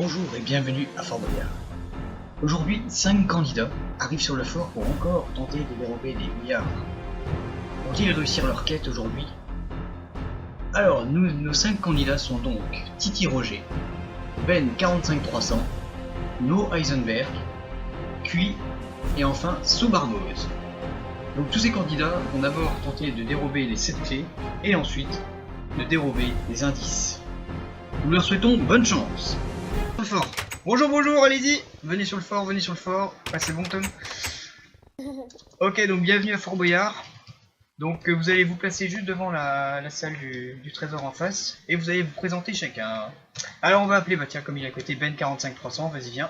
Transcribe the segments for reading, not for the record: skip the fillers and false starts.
Bonjour et bienvenue à Fort Boyard. Aujourd'hui, 5 candidats arrivent sur le fort pour encore tenter de dérober des milliards. Vont-ils réussir leur quête aujourd'hui? Alors, nos 5 candidats sont donc Titi Roger, Ben 45300, No Heisenberg, Cui et enfin Sobarnose. Donc tous ces candidats vont d'abord tenter de dérober les 7 clés et ensuite de dérober les indices. Nous leur souhaitons bonne chance. Sur le fort. Bonjour, bonjour, allez-y. Venez sur le fort, venez sur le fort. Ah, c'est bon, Tom. Ok, donc bienvenue à Fort Boyard. Donc vous allez vous placer juste devant la salle du trésor en face. Et vous allez vous présenter chacun. Alors on va appeler, bah tiens, comme il est à côté, Ben 45300, vas-y, viens.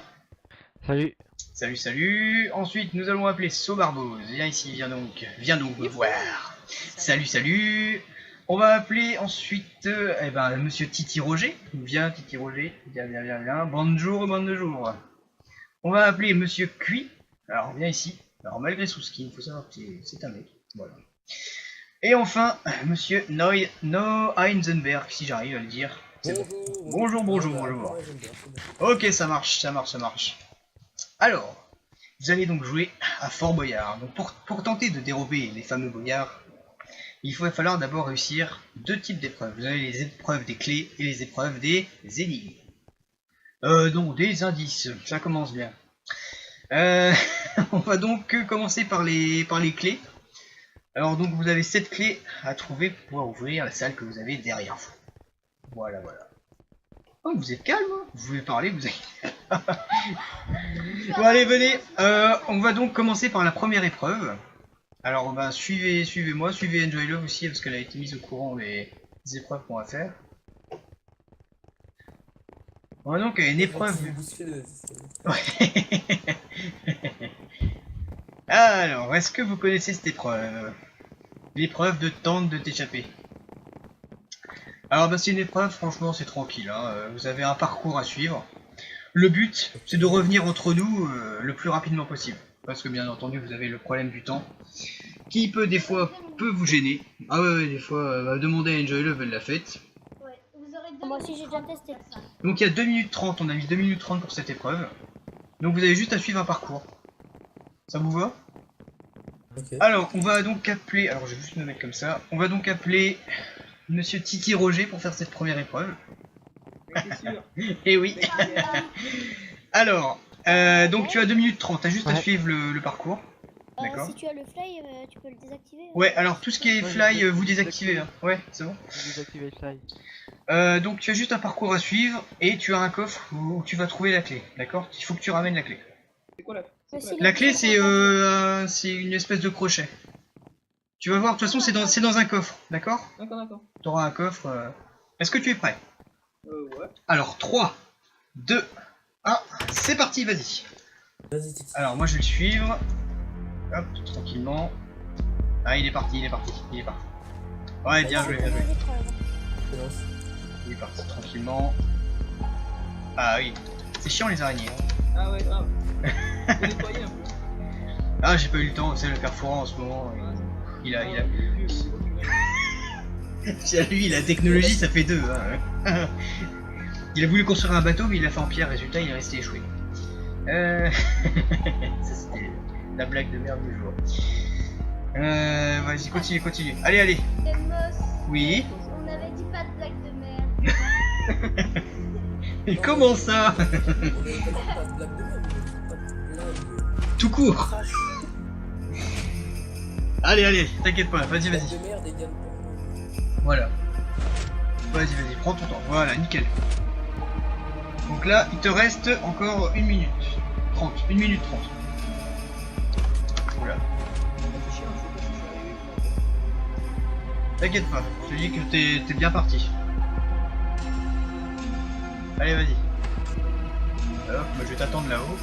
Salut. Salut, salut. Ensuite, nous allons appeler Sobarbose. Viens ici, viens donc me voir. Salut, salut. On va appeler ensuite Monsieur Titi Roger. Viens, Titi Roger. Viens. Bonjour. On va appeler Monsieur Cui. Alors, viens ici. Alors, malgré son skin, il faut savoir que c'est un mec. Voilà. Et enfin, Monsieur No Heisenberg, si j'arrive à le dire. Bonjour. Ok, ça marche. Alors, vous allez donc jouer à Fort Boyard. Donc pour tenter de dérober les fameux boyards, il va falloir d'abord réussir deux types d'épreuves. Vous avez les épreuves des clés et les épreuves des énigmes. Donc des indices, ça commence bien. On va donc commencer par les clés. Alors donc vous avez 7 clés à trouver pour pouvoir ouvrir la salle que vous avez derrière vous. Voilà. Oh, vous êtes calme, hein, vous pouvez parler, vous avez... Bon allez, venez, on va donc commencer par la première épreuve. Alors suivez-moi, suivez Enjoy Love aussi parce qu'elle a été mise au courant des épreuves qu'on va faire. On va donc à une épreuve... Ouais. Alors, est-ce que vous connaissez cette épreuve? L'épreuve de tente de t'échapper. Alors c'est une épreuve, franchement c'est tranquille, hein. Vous avez un parcours à suivre. Le but c'est de revenir entre nous le plus rapidement possible. Parce que bien entendu vous avez le problème du temps qui peut des fois vous gêner. Ah ouais, des fois demander à Enjoy Love, elle l'a faite. Ouais, moi aussi j'ai déjà testé. Donc il y a 2 minutes 30, on a mis 2 minutes 30 pour cette épreuve. Donc vous avez juste à suivre un parcours. Ça vous va? Okay. Alors on va donc appeler, alors je vais juste me mettre comme ça. On va donc appeler Monsieur Titi Roger pour faire cette première épreuve. Et oui. Alors, donc tu as 2 minutes 30, t'as juste à suivre le parcours. D'accord. Si tu as le fly, tu peux le désactiver. Ouais, alors tout ce qui est fly, vous désactivez. Hein. Ouais, c'est bon. Vous désactivez le fly. Donc tu as juste un parcours à suivre et tu as un coffre où tu vas trouver la clé. D'accord. Il faut que tu ramènes la clé. C'est quoi la clé? La clé, c'est une espèce de crochet. Tu vas voir, de toute façon, c'est dans un coffre, d'accord? D'accord. Tu auras un coffre. Est-ce que tu es prêt? Ouais. Alors, 3, 2, 1, c'est parti, vas-y. Alors, moi, je vais le suivre. Hop, tranquillement. Ah, il est parti. Ouais, bien joué. Il est parti tranquillement. Ah oui, c'est chiant les araignées. Ah ouais, grave. Faut nettoyer un peu. Ah, j'ai pas eu le temps, c'est le père Florent en ce moment. Il a lui, la technologie, ça fait 2. Hein. Il a voulu construire un bateau, mais il l'a fait en pierre. Résultat, il est resté échoué. Ça, c'était la blague de merde du jour. Vas-y, continue. Allez. Oui. On avait dit pas de blague de merde. Mais comment ça? Tout court. Allez, t'inquiète pas, vas-y. Voilà. Vas-y, prends ton temps. Voilà, nickel. Donc là, il te reste encore 1 minute 30. 1 minute 30. Voilà. T'inquiète pas, je te dis que t'es bien parti. Allez, vas-y. Alors, moi je vais t'attendre là-haut.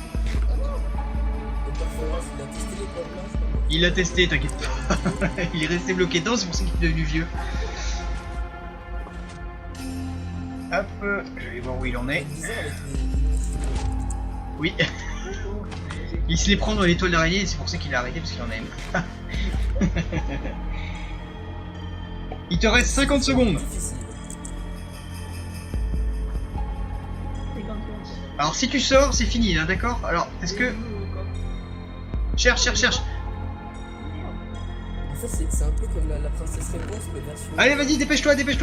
Il a testé, t'inquiète pas. Il est resté bloqué dedans, c'est pour ça qu'il est devenu vieux. Hop, je vais voir où il en est. Oui. Il se les prend dans les toiles d'araignée et c'est pour ça qu'il a arrêté parce qu'il en aime. Il te reste 50 secondes. Alors si tu sors, c'est fini, hein, d'accord? Alors, est-ce que... Cherche. En fait, c'est un peu comme la princesse réponse, mais version. Allez, vas-y, dépêche-toi. de mec.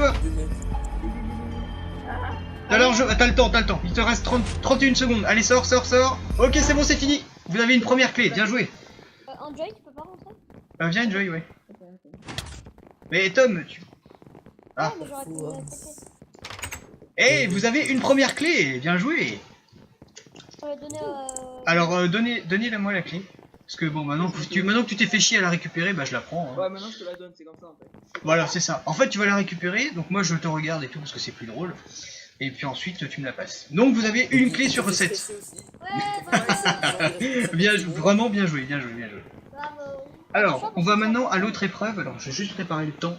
Alors, t'as le temps. Il te reste 31 secondes. Allez, sors. Ok, c'est bon, c'est fini. Vous avez une première clé, bien joué. Enjoy, tu peux pas rentrer? Viens, Enjoy, ouais. Mais Tom, tu... Ah. Ouais, mais j'aurais pu Fou, hein. Eh, vous avez une première clé, bien joué. Je pourrais donner Alors, donnez-la-moi la clé. Parce que bon, maintenant que tu t'es fait chier à la récupérer, bah je la prends. Hein. Ouais, maintenant je te la donne, c'est comme ça en fait. Voilà, c'est ça. En fait, tu vas la récupérer, donc moi je te regarde et tout, parce que c'est plus drôle. Et puis ensuite, tu me la passes. Donc vous avez une clé sur 7. Vraiment bien joué. bravo. Alors, on va maintenant à l'autre épreuve. Alors, je vais juste préparer le temps.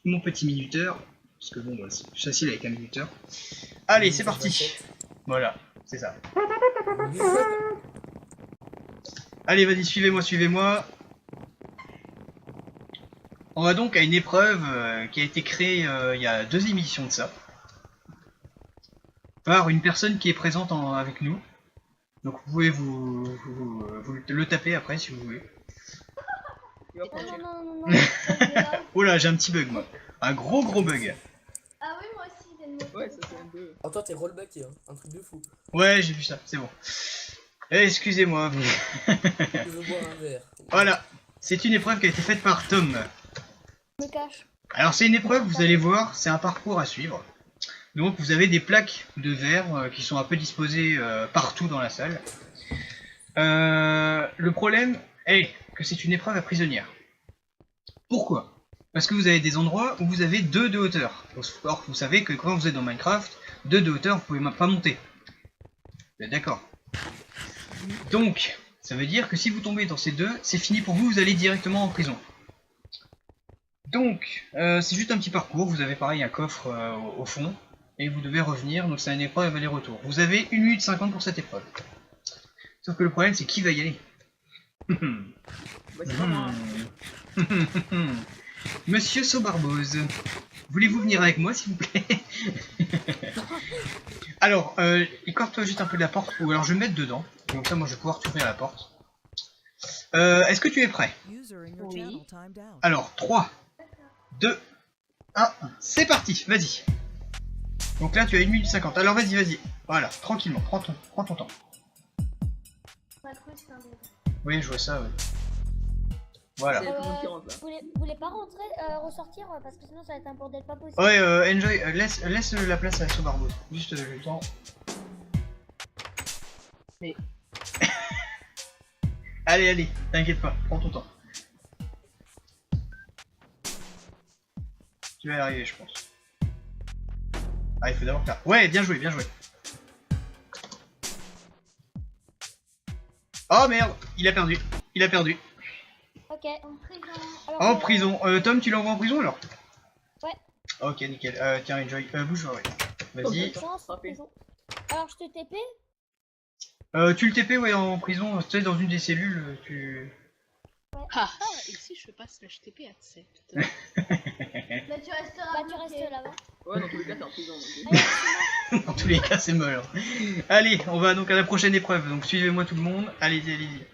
Mon petit minuteur. Parce que bon, bah, c'est plus facile avec un minuteur. Allez, c'est parti. Voilà, c'est ça. Allez, vas-y, suivez-moi. On va donc à une épreuve qui a été créée il y a 2 émissions de ça. Par une personne qui est présente avec nous. Donc vous pouvez vous le taper après si vous voulez. Il va prendre cher. Non. Oh là, j'ai un petit bug moi. Un gros bug. Ah oui, moi aussi, j'ai le mot. Ouais, ça c'est un peu. Attends, t'es rollbacké, hein. Un truc de fou. Ouais, j'ai vu ça, c'est bon. Excusez-moi. Je veux boire un verre. Voilà, c'est une épreuve qui a été faite par Tom. Je me cache. Alors c'est une épreuve, vous allez voir, c'est un parcours à suivre. Donc vous avez des plaques de verre qui sont un peu disposées partout dans la salle. Le problème est que c'est une épreuve à prisonnière. Pourquoi? Parce que vous avez des endroits où vous avez 2 de hauteur. Or vous savez que quand vous êtes dans Minecraft, 2 de hauteur vous pouvez même pas monter. Vous êtes d'accord? Donc ça veut dire que si vous tombez dans ces 2, c'est fini pour vous, vous allez directement en prison. Donc c'est juste un petit parcours, vous avez pareil un coffre au fond. Et vous devez revenir, donc c'est une épreuve aller-retour. Vous avez 1 minute 50 pour cette épreuve. Sauf que le problème c'est qui va y aller. Bah, c'est pas moi. Monsieur Sobarbose, voulez-vous venir avec moi s'il vous plaît? Alors, écarte-toi juste un peu de la porte, ou alors je vais me mettre dedans. Comme ça moi je vais pouvoir t'ouvrir la porte. Est-ce que tu es prêt? Oui. Alors, 3, 2, 1, c'est parti, vas-y. Donc là tu as 1 minute 50, alors vas-y. Voilà, tranquillement, prends ton temps. Oui, je vois ça, ouais. Voilà. C'est tout le monde qui rentre là. Vous voulez pas rentrer, ressortir parce que sinon ça va être un bordel pas possible. Ouais, Enjoy, laisse la place à Sobarbo. Juste le temps. Mais... allez, t'inquiète pas, prends ton temps. Tu vas y arriver, je pense. Ah, il faut d'abord faire. Ouais, bien joué. Oh merde, il a perdu. Ok, en prison. Alors, En prison. Tom, tu l'envoies en prison alors? Ouais. Ok, nickel. Tiens, Enjoy. Bouge-toi, ouais. Vas-y. chance, en prison. Alors je te TP. Tu le TP, ouais, en prison. Tu sais, dans une des cellules, tu. Ah, et si je fais pas slash TP accept? Bah tu restes là-bas. Ouais, dans tous les cas, t'es en prison. Dans tous les cas, c'est mort. Allez, on va donc à la prochaine épreuve. Donc suivez-moi tout le monde. Allez-y.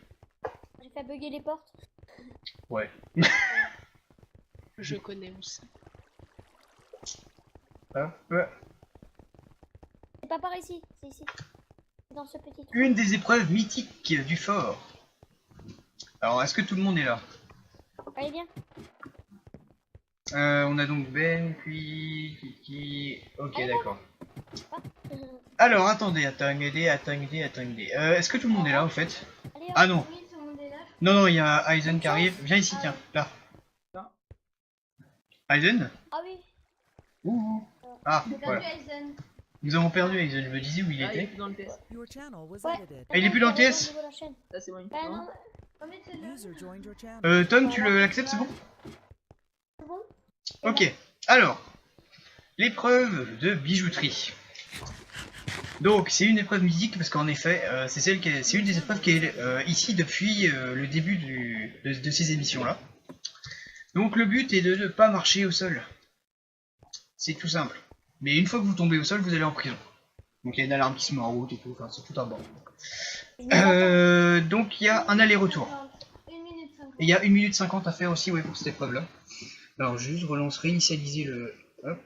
J'ai fait bugger les portes. Ouais. Je connais aussi. Ouais. C'est pas par ici, c'est ici. C'est dans ce petit trou. Une des épreuves mythiques du fort. Alors, est-ce que tout le monde est là? Allez, viens. On a donc Ben, puis Kiki. Ok, Allez, d'accord. Ah. Alors, attendez. Est-ce que tout le monde est là, au fait? Allez, Ah non. Oui, tout le monde est là. Non, il y a Aizen qui arrive. Viens ici, tiens. Là. Aizen? Ah oui. Ouh. Ah, J'ai perdu voilà. Aizen. Nous avons perdu Aizen. Je me disais où il Ah, il est était. plus dans le test. Ouais. Ah, il est plus dans le TS? Au niveau de la chaîne. Là, c'est bon. Bah Non. non. Combien de là Tom, tu l'acceptes, c'est bon? C'est bon. Ok. Alors, l'épreuve de bijouterie. Donc, c'est une épreuve mythique parce qu'en effet, c'est une des épreuves qui est ici depuis le début de ces émissions-là. Donc, le but est de ne pas marcher au sol. C'est tout simple. Mais une fois que vous tombez au sol, vous allez en prison. Donc il y a une alarme qui se met en route et tout, enfin c'est tout un bordel. Je me Donc il y a un aller-retour. 1 minute 50. Et il y a 1 minute 50 à faire aussi, ouais, pour cette épreuve-là. Alors juste relance, réinitialiser le... Hop,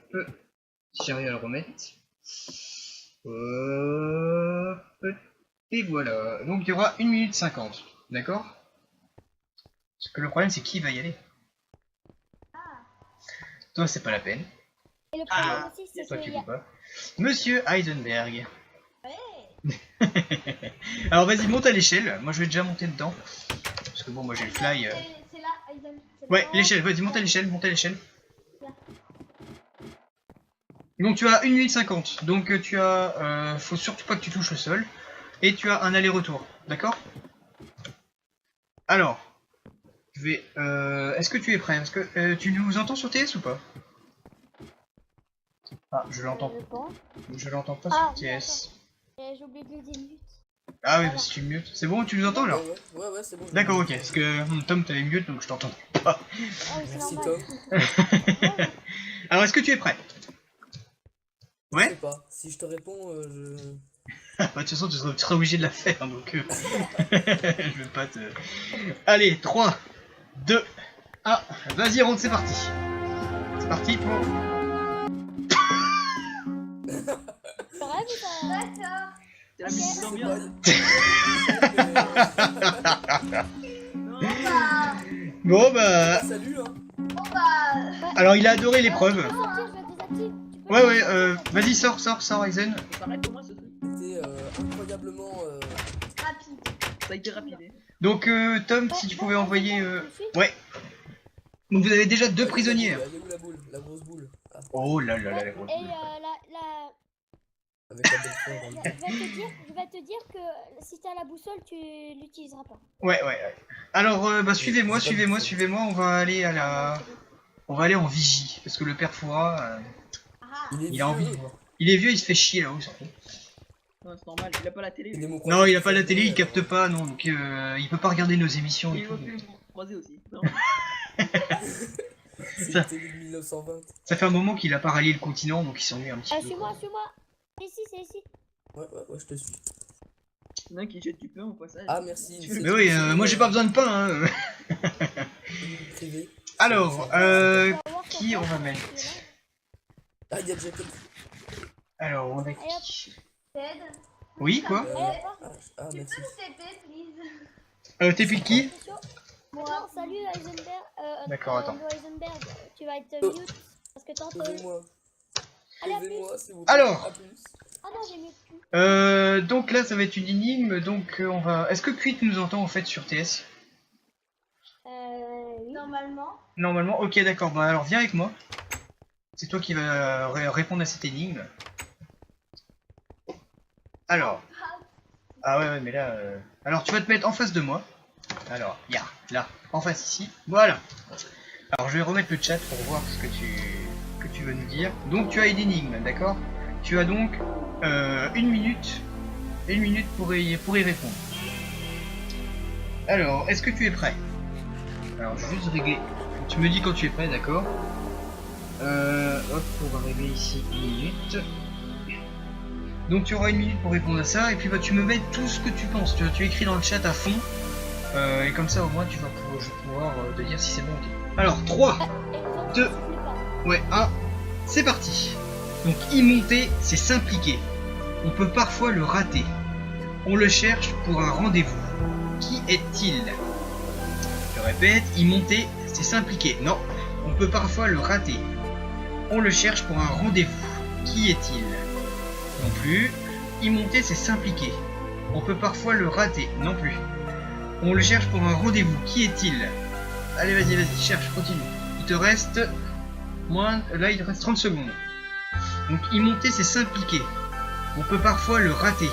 si j'arrive à le remettre. Hop, et voilà. Donc il y aura 1 minute 50, d'accord? Parce que le problème c'est qui va y aller. Toi c'est pas la peine. Et le problème aussi, c'est Toi tu qu'il y a... peux pas. Monsieur Heisenberg. Alors vas-y, monte à l'échelle. Moi je vais déjà monter dedans. Parce que bon, moi j'ai le fly. C'est là, Aizen. Ouais, l'échelle, vas-y, monte à l'échelle, monte à l'échelle. Donc tu as 1 minute 50. Donc tu as... faut surtout pas que tu touches le sol. Et tu as un aller-retour. D'accord? Alors, je vais... est-ce que tu es prêt? Est-ce que tu nous entends sur TS ou pas? Ah, je l'entends. Je l'entends pas sur TS. J'ai oublié de le dire mute. Ah oui, bah, si tu mutes. C'est bon, tu nous entends là? Ouais, c'est bon. D'accord, ok. Parce que Tom, t'avais mute, donc je t'entends pas. Ah oui, c'est Merci normal. Tom. Alors, est-ce que tu es prêt? Je Ouais? sais pas. Si je te réponds, je... Bah, de toute façon, tu seras obligé de la faire, donc... je vais pas te... Allez, 3, 2, 1, vas-y, rentre, c'est parti. C'est parti pour... C'est vrai, mais ça... D'accord. C'est la musique d'ambiance. Non, Bon, bah... Salut, hein. Alors, il a adoré l'épreuve. Je vais sortir, je désactive. Tu peux Ouais, le ouais, vas-y, sors, Aizen. ça s'arrête pour moi ce truc. C'était incroyablement... rapide. Ça a été rapide. Donc, Tom, si tu pouvais envoyer... Ouais. Donc, vous avez déjà 2 prisonniers. Elle est où la boule? La grosse boule. Ah, Oh là là là, la Et grosse boule. avec la belle fleur dans le je vais te dire que si t'as la boussole, tu l'utiliseras pas. Ouais. Alors, bah, suivez-moi. On va aller à la... On va aller en vigie. Parce que le père Foura... il a envie. Il est vieux, il se fait chier là-haut, surtout. Non, c'est normal, il a pas la télé. Non, il a pas la télé, il capte pas, non. Donc, il peut pas regarder nos émissions. Et Il tout, va plus donc. me croiser aussi. Non. C'était de 1920. Ça fait un moment qu'il a pas rallié le continent, donc il s'ennuie un petit peu. Suis-moi. C'est ici. Ouais, je te suis. Il y en a un qui jette du pain au passage. Ah, merci. Mais oui, moi j'ai pas besoin de pain, hein. Privé. Alors, qui on va mettre? Ah, il y a Jacob. Alors, on a Allez, hop. qui? Ted. Oui, quoi? Merci. T'es plus qui? Bon, salut Heisenberg. D'accord, attends. Heisenberg, tu vas être mute parce que t'entends. Sauvez-moi. Allez, à plus. Sauvez-moi, s'il vous plaît. Alors. À plus. Ah non, j'ai mute. Donc là, ça va être une énigme, donc on va... Est-ce que Quit nous entend en fait sur TS? Oui. Normalement. Normalement, ok, d'accord, bah alors viens avec moi. C'est toi qui vas répondre à cette énigme. Alors. Ah ouais, mais là... Alors tu vas te mettre en face de moi. Alors, là, en face ici. Voilà. Alors je vais remettre le chat pour voir ce que tu veux nous dire. Donc tu as une énigme, d'accord? Tu as donc 1 minute. 1 minute pour y répondre. Alors, est-ce que tu es prêt? Alors, je vais juste régler. Tu me dis quand tu es prêt, d'accord? Hop, on va régler ici 1 minute. Donc tu auras 1 minute pour répondre à ça, et puis bah, tu me mets tout ce que tu penses. Tu écris dans le chat à fond, et comme ça au moins je vais pouvoir te dire si c'est bon. Alors 3, 2, ouais, 1, c'est parti. Donc y monter, c'est s'impliquer. On peut parfois le rater. On le cherche pour un rendez-vous. Qui est-il? Je répète, y monter, c'est s'impliquer. Non, on peut parfois le rater. On le cherche pour un rendez-vous. Qui est-il? Non plus. Y monter, c'est s'impliquer. On peut parfois le rater. Non plus. On le cherche pour un rendez-vous. Qui est-il? Allez, vas-y, cherche, continue. Il te reste... Là, il te reste 30 secondes. Donc, y monter, c'est s'impliquer. On peut parfois le rater.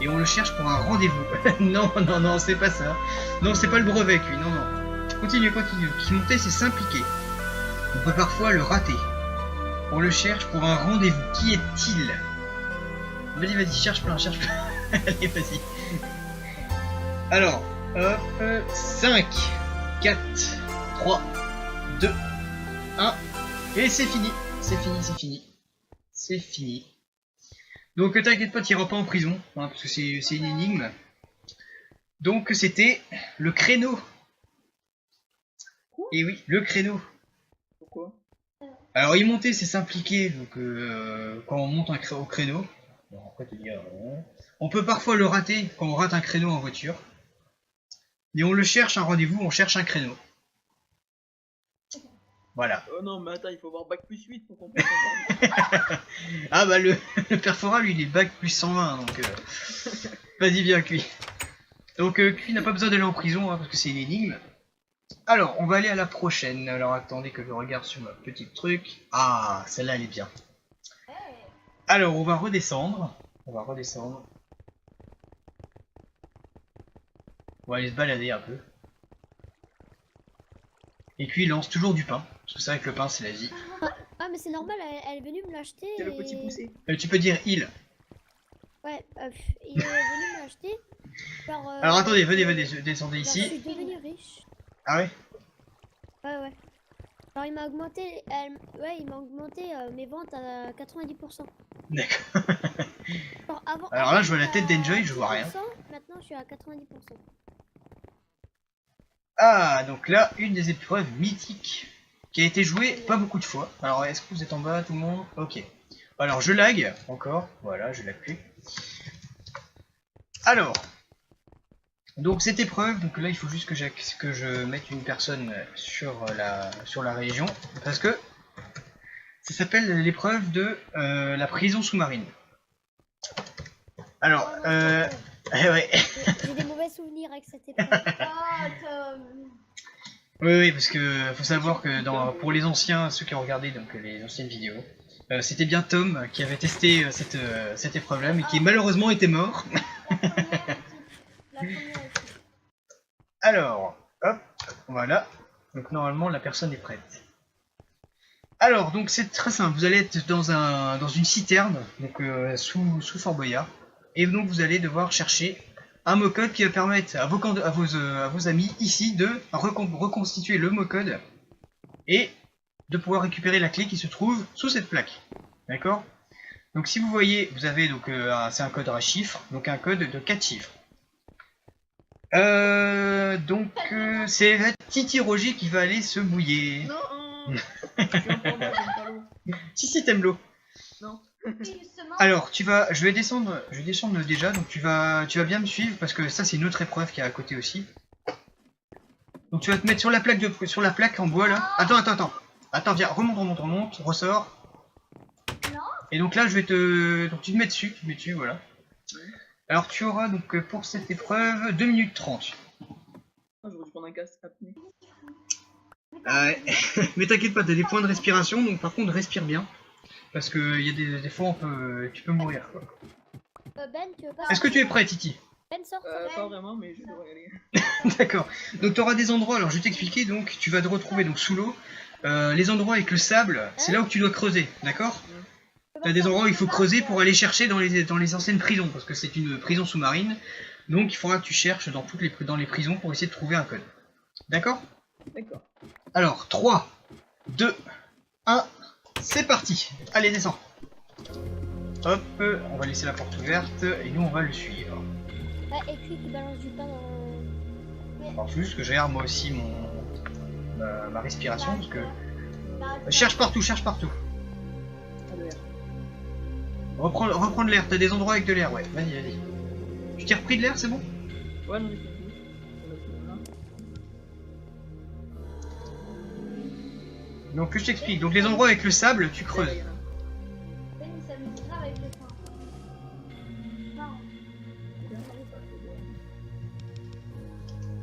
Et on le cherche pour un rendez-vous. Non, c'est pas ça. Non, c'est pas le brevet, lui. Non. Continue. Y monter, c'est s'impliquer. On peut parfois le rater. On le cherche pour un rendez-vous. Qui est-il? Vas-y, cherche plein. Allez, vas-y. Alors, hop, 5, 4, 3, 2, 1. Et c'est fini. C'est fini. Donc t'inquiète pas, tu iras pas en prison, hein, parce que c'est une énigme. Donc c'était le créneau. Et oui, le créneau. Pourquoi? Alors y monter c'est s'impliquer, donc quand on monte au créneau, bon, après, on peut parfois le rater quand on rate un créneau en voiture. Mais on le cherche un rendez-vous, on cherche un créneau. Voilà. Oh non, mais attends, il faut avoir bac plus 8 pour comprendre. Ah bah le Perfora lui il est bac plus 120, donc vas-y bien Cui. Donc Cui n'a pas besoin d'aller en prison hein, parce que c'est une énigme. Alors on va aller à la prochaine, alors attendez que je regarde sur ma petite truc. Ah celle-là elle est bien. Alors on va redescendre. On va aller se balader un peu. Et puis il lance toujours du pain, parce que c'est vrai que le pain c'est la vie. Ah mais c'est normal, elle est venue me l'acheter. C'est le petit poussé. Tu peux dire il. Ouais, il est venu me l'acheter. Alors attendez, venez, descendez Je ici. suis devenue riche. Ah ouais. Ouais. Alors il m'a augmenté, mes ventes à 90%. D'accord. Alors là, avant, je vois la tête j'étais à d'Enjoy, je vois rien. 10%, maintenant je suis à 90%. Ah, donc là, une des épreuves mythiques qui a été jouée pas beaucoup de fois. Alors, est-ce que vous êtes en bas, tout le monde? Ok. Alors, je lag, encore. Voilà, je lag plus. Alors, donc cette épreuve, donc là, il faut juste que je mette une personne sur la région, parce que ça s'appelle l'épreuve de la prison sous-marine. Alors, ouais. J'ai des mauvais souvenirs avec cette épreuve. Oui, parce que faut savoir que pour les anciens, ceux qui ont regardé donc les anciennes vidéos, c'était bien Tom qui avait testé cette épreuve-là, mais qui malheureusement était mort. Alors, hop, voilà. Donc normalement la personne est prête. Alors, donc c'est très simple. Vous allez être dans une citerne, donc sous Fort Boyard, et donc vous allez devoir chercher un mot-code qui va permettre à vos amis ici de reconstituer le mot-code et de pouvoir récupérer la clé qui se trouve sous cette plaque. D'accord? Donc si vous voyez, vous avez donc c'est un code à chiffres, donc un code de 4 chiffres. C'est Titi Roger qui va aller se mouiller. Non, je suis un panda, j'aime pas l'eau. Si t'aimes l'eau. Non. Alors je vais descendre déjà, donc tu vas bien me suivre parce que ça c'est une autre épreuve qui est à côté aussi. Donc tu vas te mettre sur la plaque en bois là. Attends, viens, remonte, ressort. Et donc là donc tu te mets dessus, voilà. Alors tu auras donc pour cette épreuve 2 minutes 30. Ah, j'aurais dû prendre un casque apnée. Mais t'inquiète pas, t'as des points de respiration, donc par contre respire bien. Parce que il y a des fois tu peux mourir quoi. Ben, tu veux pas... Est-ce que tu es prêt Titi? Ben, sort. Pas vraiment, mais je devrais y aller. D'accord. Donc tu auras des endroits, alors je vais t'expliquer, donc tu vas te retrouver donc sous l'eau. Les endroits avec le sable, c'est là où tu dois creuser, d'accord? T'as des endroits où il faut creuser pour aller chercher dans les anciennes prisons, parce que c'est une prison sous-marine. Donc il faudra que tu cherches dans les prisons pour essayer de trouver un code. D'accord? D'accord. Alors, 3, 2, 1, c'est parti. Allez, descends. Hop, on va laisser la porte ouverte et nous on va le suivre. Et puis tu balances du pain dans... Alors, faut juste que je regarde moi aussi ma respiration, parce que... Cherche partout. Reprendre l'air, t'as des endroits avec de l'air, ouais. Vas-y. Tu t'es repris de l'air, c'est bon? Ouais, non, Donc je t'explique, donc les endroits avec le sable, tu creuses.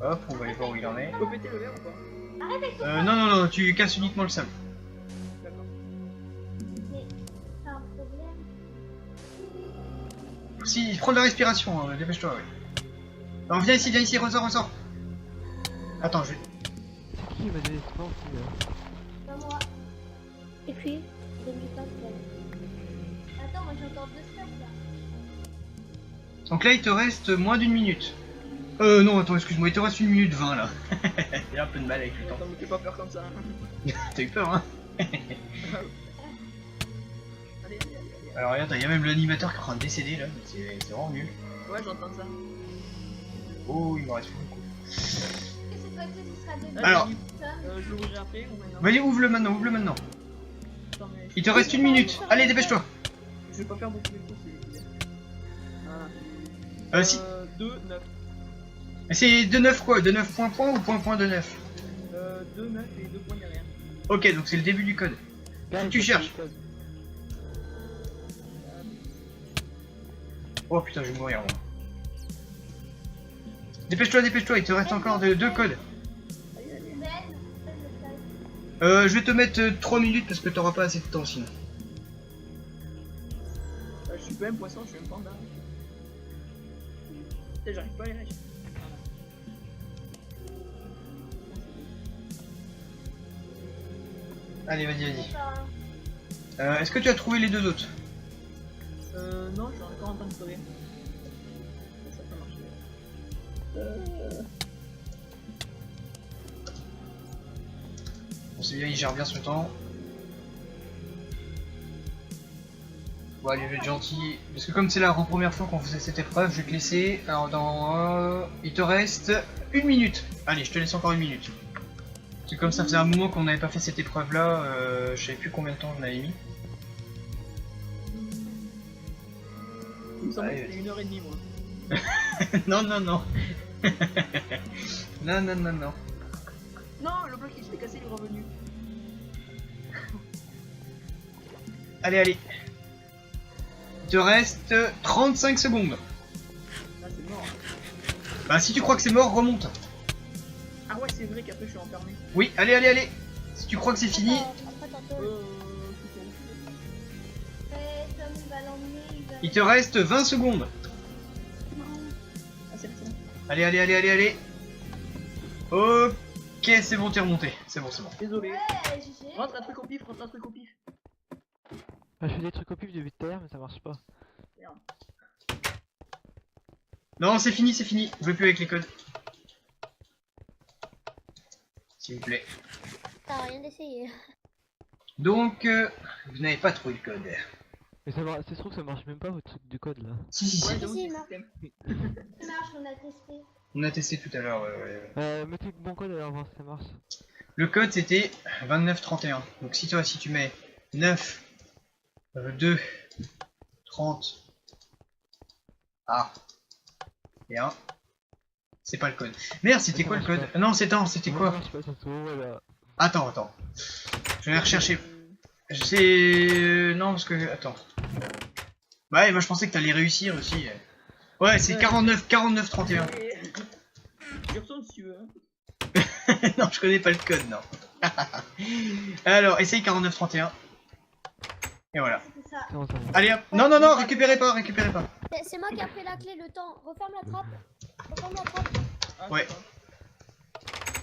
Hop, on va aller voir où il en est. Faut péter le verre ou pas? Non, tu casses uniquement le sable. D'accord. Si, prends de la respiration, hein, dépêche-toi, ouais. Alors viens ici, ressors. Attends, je vais... Qui m'a donné ce plan Pas moi. Et puis, donne du pain. Attends, moi j'ai encore 2 steaks là. Donc là, il te reste moins d'1 minute. Non, attends, excuse-moi, il te reste 1 minute 20 là. Il y a un peu de mal avec le temps. Attends, me fais pas peur comme ça. T'as eu peur, hein? Allez. Alors regarde, il y a même l'animateur qui est en train de décéder là, mais c'est vraiment nul. Ouais, j'entends ça. Oh, il me reste beaucoup. Et cette fois-ci, ce sera de Alors. Je l'ouvrirai après ou maintenant? Vas-y, ouvre-le maintenant, ouvre-le maintenant. Attends, mais... Il te reste 1 minute. Allez, dépêche-toi. Je vais pas faire beaucoup d'effets, c'est voilà. Si. 2, 9. C'est de 9 quoi? De 9 points point ou point de 9? 2, 9 et 2 points derrière. Ok, donc c'est le début du code. Tu cherches. Oh putain, je vais mourir moi. Dépêche-toi, dépêche-toi, il te reste encore 2 codes. Je vais te mettre 3 minutes parce que t'auras pas assez de temps sinon. Je suis pas même poisson, je suis même panda. Putain, j'arrive pas à les lâcher. Allez, vas-y, vas-y. Est-ce que tu as trouvé les 2 autres? Non, je suis encore en train de sauver. Ça peut marcher. Bon, c'est bien, il gère bien son temps. Bon, allez, je vais être gentil. Parce que comme c'est la première fois qu'on faisait cette épreuve, je vais te laisser. Alors, il te reste 1 minute. Allez, je te laisse encore 1 minute. Parce que comme ça faisait un moment qu'on n'avait pas fait cette épreuve là, je savais plus combien de temps on avait mis. Il me semble que Allez, c'était 1h30 moi. non, non, non. Non, non, non, non. Non, le bloc il s'était cassé, il est revenu. Allez, allez. Il te reste 35 secondes. Là c'est mort. Bah, si tu crois que c'est mort, remonte. Ah ouais, c'est vrai qu'après je suis enfermé. Oui, allez, allez, allez. Si tu crois que c'est fini. Après, tantôt, Tom, il va l'emmener, il va... Il te reste 20 secondes. Ah, c'est ça. Allez, allez, allez, allez, allez. Ok, c'est bon, t'es remonté. C'est bon, c'est bon. Désolé. Ouais, GG. Rentre un truc au pif, rentre un truc au pif. Ah, je fais des trucs au pif depuis tout à l'heure, mais ça marche pas. Non, c'est fini, c'est fini. Je veux plus avec les codes. S'il vous plaît. T'as rien d'essayé. Donc, vous n'avez pas trouvé le code. Mais ça marche, c'est sûr que ça marche même pas votre truc du code là. Si, si, si. Ouais, j'avoue, Si, c'est le Marc. système. Ça marche, on a testé. On a testé tout à l'heure. Mettez le bon code alors voir si ça marche. Le code c'était 2931. Donc si tu mets 9, 2, 30, A et 1, c'est pas le code. Merde, c'était quoi le code? Non, c'était quoi? Ça marche pas, ça se trouve, voilà. Attends, attends. Je vais rechercher. C'est... Non, parce que... Attends. Bah ouais, moi je pensais que t'allais réussir aussi. Ouais, c'est 49-31. Tu retournes si tu veux. Non, je connais pas le code, non. Alors, essaye 49-31. Et voilà. C'est ça. C'est bon, ça va. Allez hop. Non, non, non, récupérez pas, récupérez pas. C'est moi qui a pris la clé, le temps. Referme la trappe. Referme la trappe. Ah, Ouais.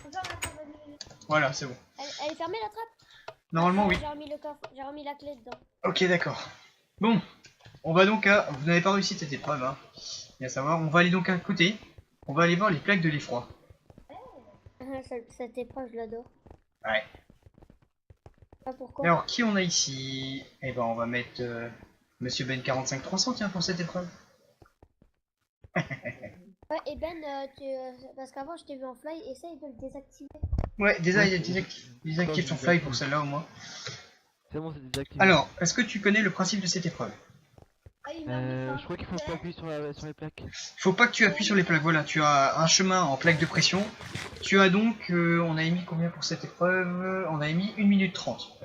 c'est ça. Referme la trappe, vas-y. Voilà, c'est bon. Elle est fermée la trappe? Normalement, oui. J'ai remis le coffre, j'ai remis la clé dedans. Ok, d'accord. Bon, on va donc à... Vous n'avez pas réussi cette épreuve, hein. Et à savoir, on va aller donc à côté. On va aller voir les plaques de l'effroi. Cette épreuve, je l'adore. Ouais. Pas pourquoi. Alors, qui on a ici? Eh ben, on va mettre Monsieur Ben 45300, tiens, pour cette épreuve. Ouais, et Ben, parce qu'avant je t'ai vu en fly, essaye de le désactiver. Ouais, désactive ton fly pour celle-là au moins. C'est bon, c'est désactivé. Alors, est-ce que tu connais le principe de cette épreuve? Ah, il m'a mis ça. Je crois qu'il faut pas appuyer sur les plaques. Il faut pas que tu appuies sur les plaques, voilà, tu as un chemin en plaque de pression. Tu as donc, on a mis combien pour cette épreuve? On a mis 1 minute 30.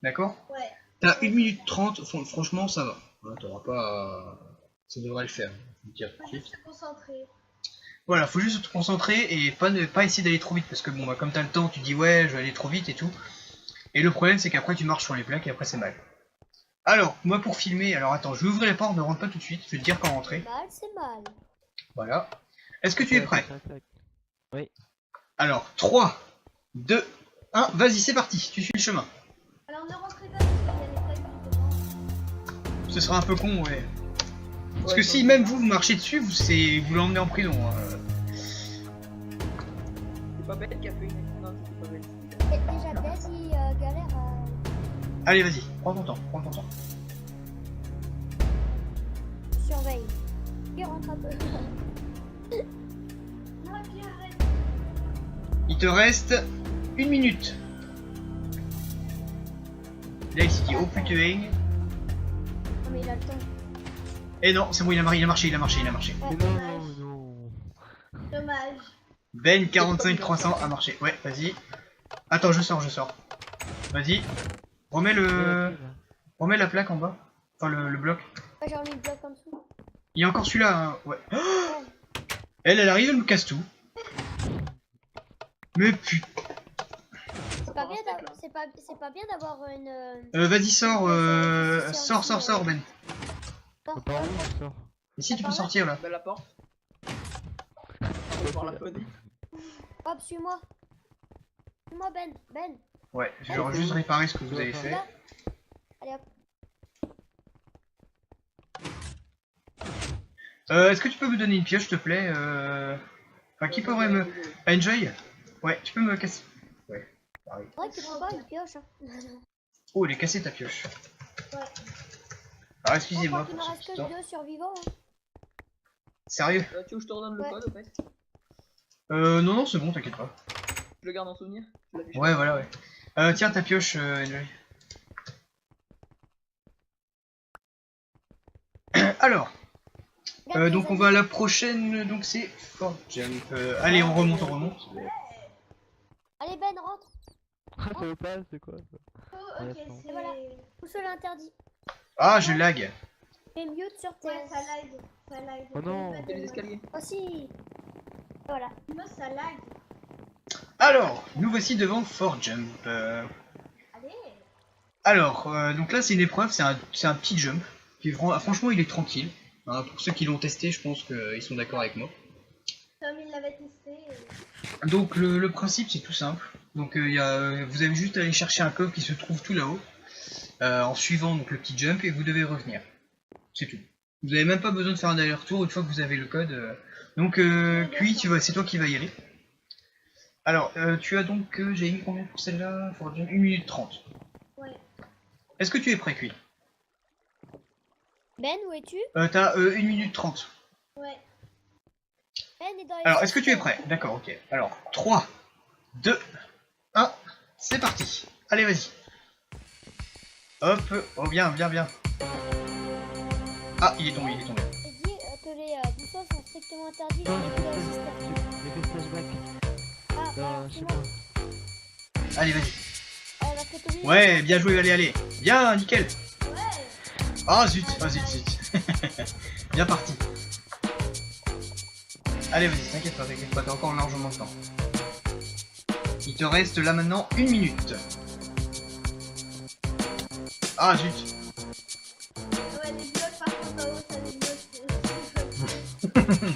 D'accord? Ouais. T'as 1 minute 30, franchement ça va. Ouais, t'auras pas ça devrait le faire. Je vais te dire tout de Faut suite. juste se concentrer. Voilà, faut juste te concentrer et pas essayer d'aller trop vite parce que bon bah comme t'as le temps tu dis ouais je vais aller trop vite et tout. Et le problème c'est qu'après tu marches sur les plaques et après c'est mal. Alors, moi pour filmer, alors attends, je vais ouvrir la porte, ne rentre pas tout de suite, je vais te dire quand rentrer. Mal, c'est mal. Voilà. Est-ce que tu es prêt? Oui. Alors, 3, 2, 1, vas-y c'est parti, tu suis le chemin. Alors ne rentrez pas parce qu'il y a les plaques devant. Ce sera un peu con, ouais. Parce que Ouais, si même vous marchez dessus, vous l'emmenez en prison. Hein. C'est pas bête qui a fait une. Non, c'est pas bête. Et déjà, Ben, il galère à... Allez vas-y, prends ton temps, prends ton temps. Qui rentre un peu. Il te reste 1 minute. Là il s'est dit oh putain. Non mais il a le temps. Et non, c'est bon, il a marché. Mais non, dommage. non. Dommage. Ben 45 300 a marché. Ouais, vas-y. Attends, je sors. Vas-y. Remets la plaque en bas. Enfin le bloc. Ouais, j'ai remis le bloc en dessous. Il y a encore celui-là, hein. Ouais. Oh, elle arrive, elle nous casse tout. Mais putain. C'est pas bien d'avoir, c'est pas bien d'avoir une. Vas-y, sors, sors, Ben. Sors. Par où je sors? Ici, tu peux sortir là. Bah la porte. On va voir la fenêtre. Hop, suis-moi. Suis-moi, Ben. Ben. Ouais, je vais juste réparer ce que vous avez fait. Là. Allez hop. Est-ce que tu peux me donner une pioche, s'il te plaît Enfin, qui pourrait me... Enjoy. Ouais, tu peux me casser. Ouais, pareil. C'est vrai que tu prends pas une pioche. Hein. Oh, elle est cassée ta pioche. Ouais. Alors, excusez-moi Il me pour ce reste petit que temps. 2 survivants. Hein. Sérieux Tu veux que je te redonne le Ouais. code au fait? Non, c'est bon, t'inquiète pas. Je le garde en souvenir? Tu l'affiches Ouais, voilà, ouais. Tiens, ta pioche, Enjoy. Alors, Regarde donc les on va à la prochaine, donc c'est Fort Jump. Allez, on remonte. Allez, Ben, rentre. Ah, ça veut pas, c'est quoi ça? Oh, Ouais, ok, attends. c'est voilà. Tout seul interdit. Ah, je lag. Mets mute sur tes. Ouais, ça lag. Ça lag. Oh non. Il y a les escaliers. Oh si. Voilà. Moi, ça lag. Alors, nous voici devant Fort Jump. Allez. Alors, donc là c'est une épreuve, c'est un petit jump. Qui, franchement, il est tranquille. Hein, pour ceux qui l'ont testé, je pense qu'ils sont d'accord avec moi. Comme il l'avait testé. Donc le principe c'est tout simple. Donc vous avez juste à aller chercher un coffre qui se trouve tout là-haut. En suivant donc le petit jump et vous devez revenir. C'est tout. Vous n'avez même pas besoin de faire un aller-retour une fois que vous avez le code. Donc Cui, c'est toi qui vas y aller. Alors, tu as donc... j'ai mis combien pour celle-là? 1 minute 30. Ouais. Est-ce que tu es prêt, Cui? Ben, où es-tu? T'as 1 minute 30. Ouais. Ben est dans les. Alors, est-ce que tu es prêt? D'accord, ok. Alors, 3, 2, 1, c'est parti. Allez, vas-y. Hop, oh bien. Ah, il est tombé. J'ai dit que les boussons sont strictement interdits sur les vidéos assistants. J'ai fait flashback. Ah, Je c'est sais moi. pas. Allez, vas-y. Parce que t'oublies. Ouais, bien joué, allez. Bien, nickel. Ouais. Ah, zut. Bien parti. Allez, vas-y, t'inquiète pas, t'as encore largement le temps. Il te reste là maintenant 1 minute. Ah, zut. Ouais, les blocs par contre en haut, ça les blocs.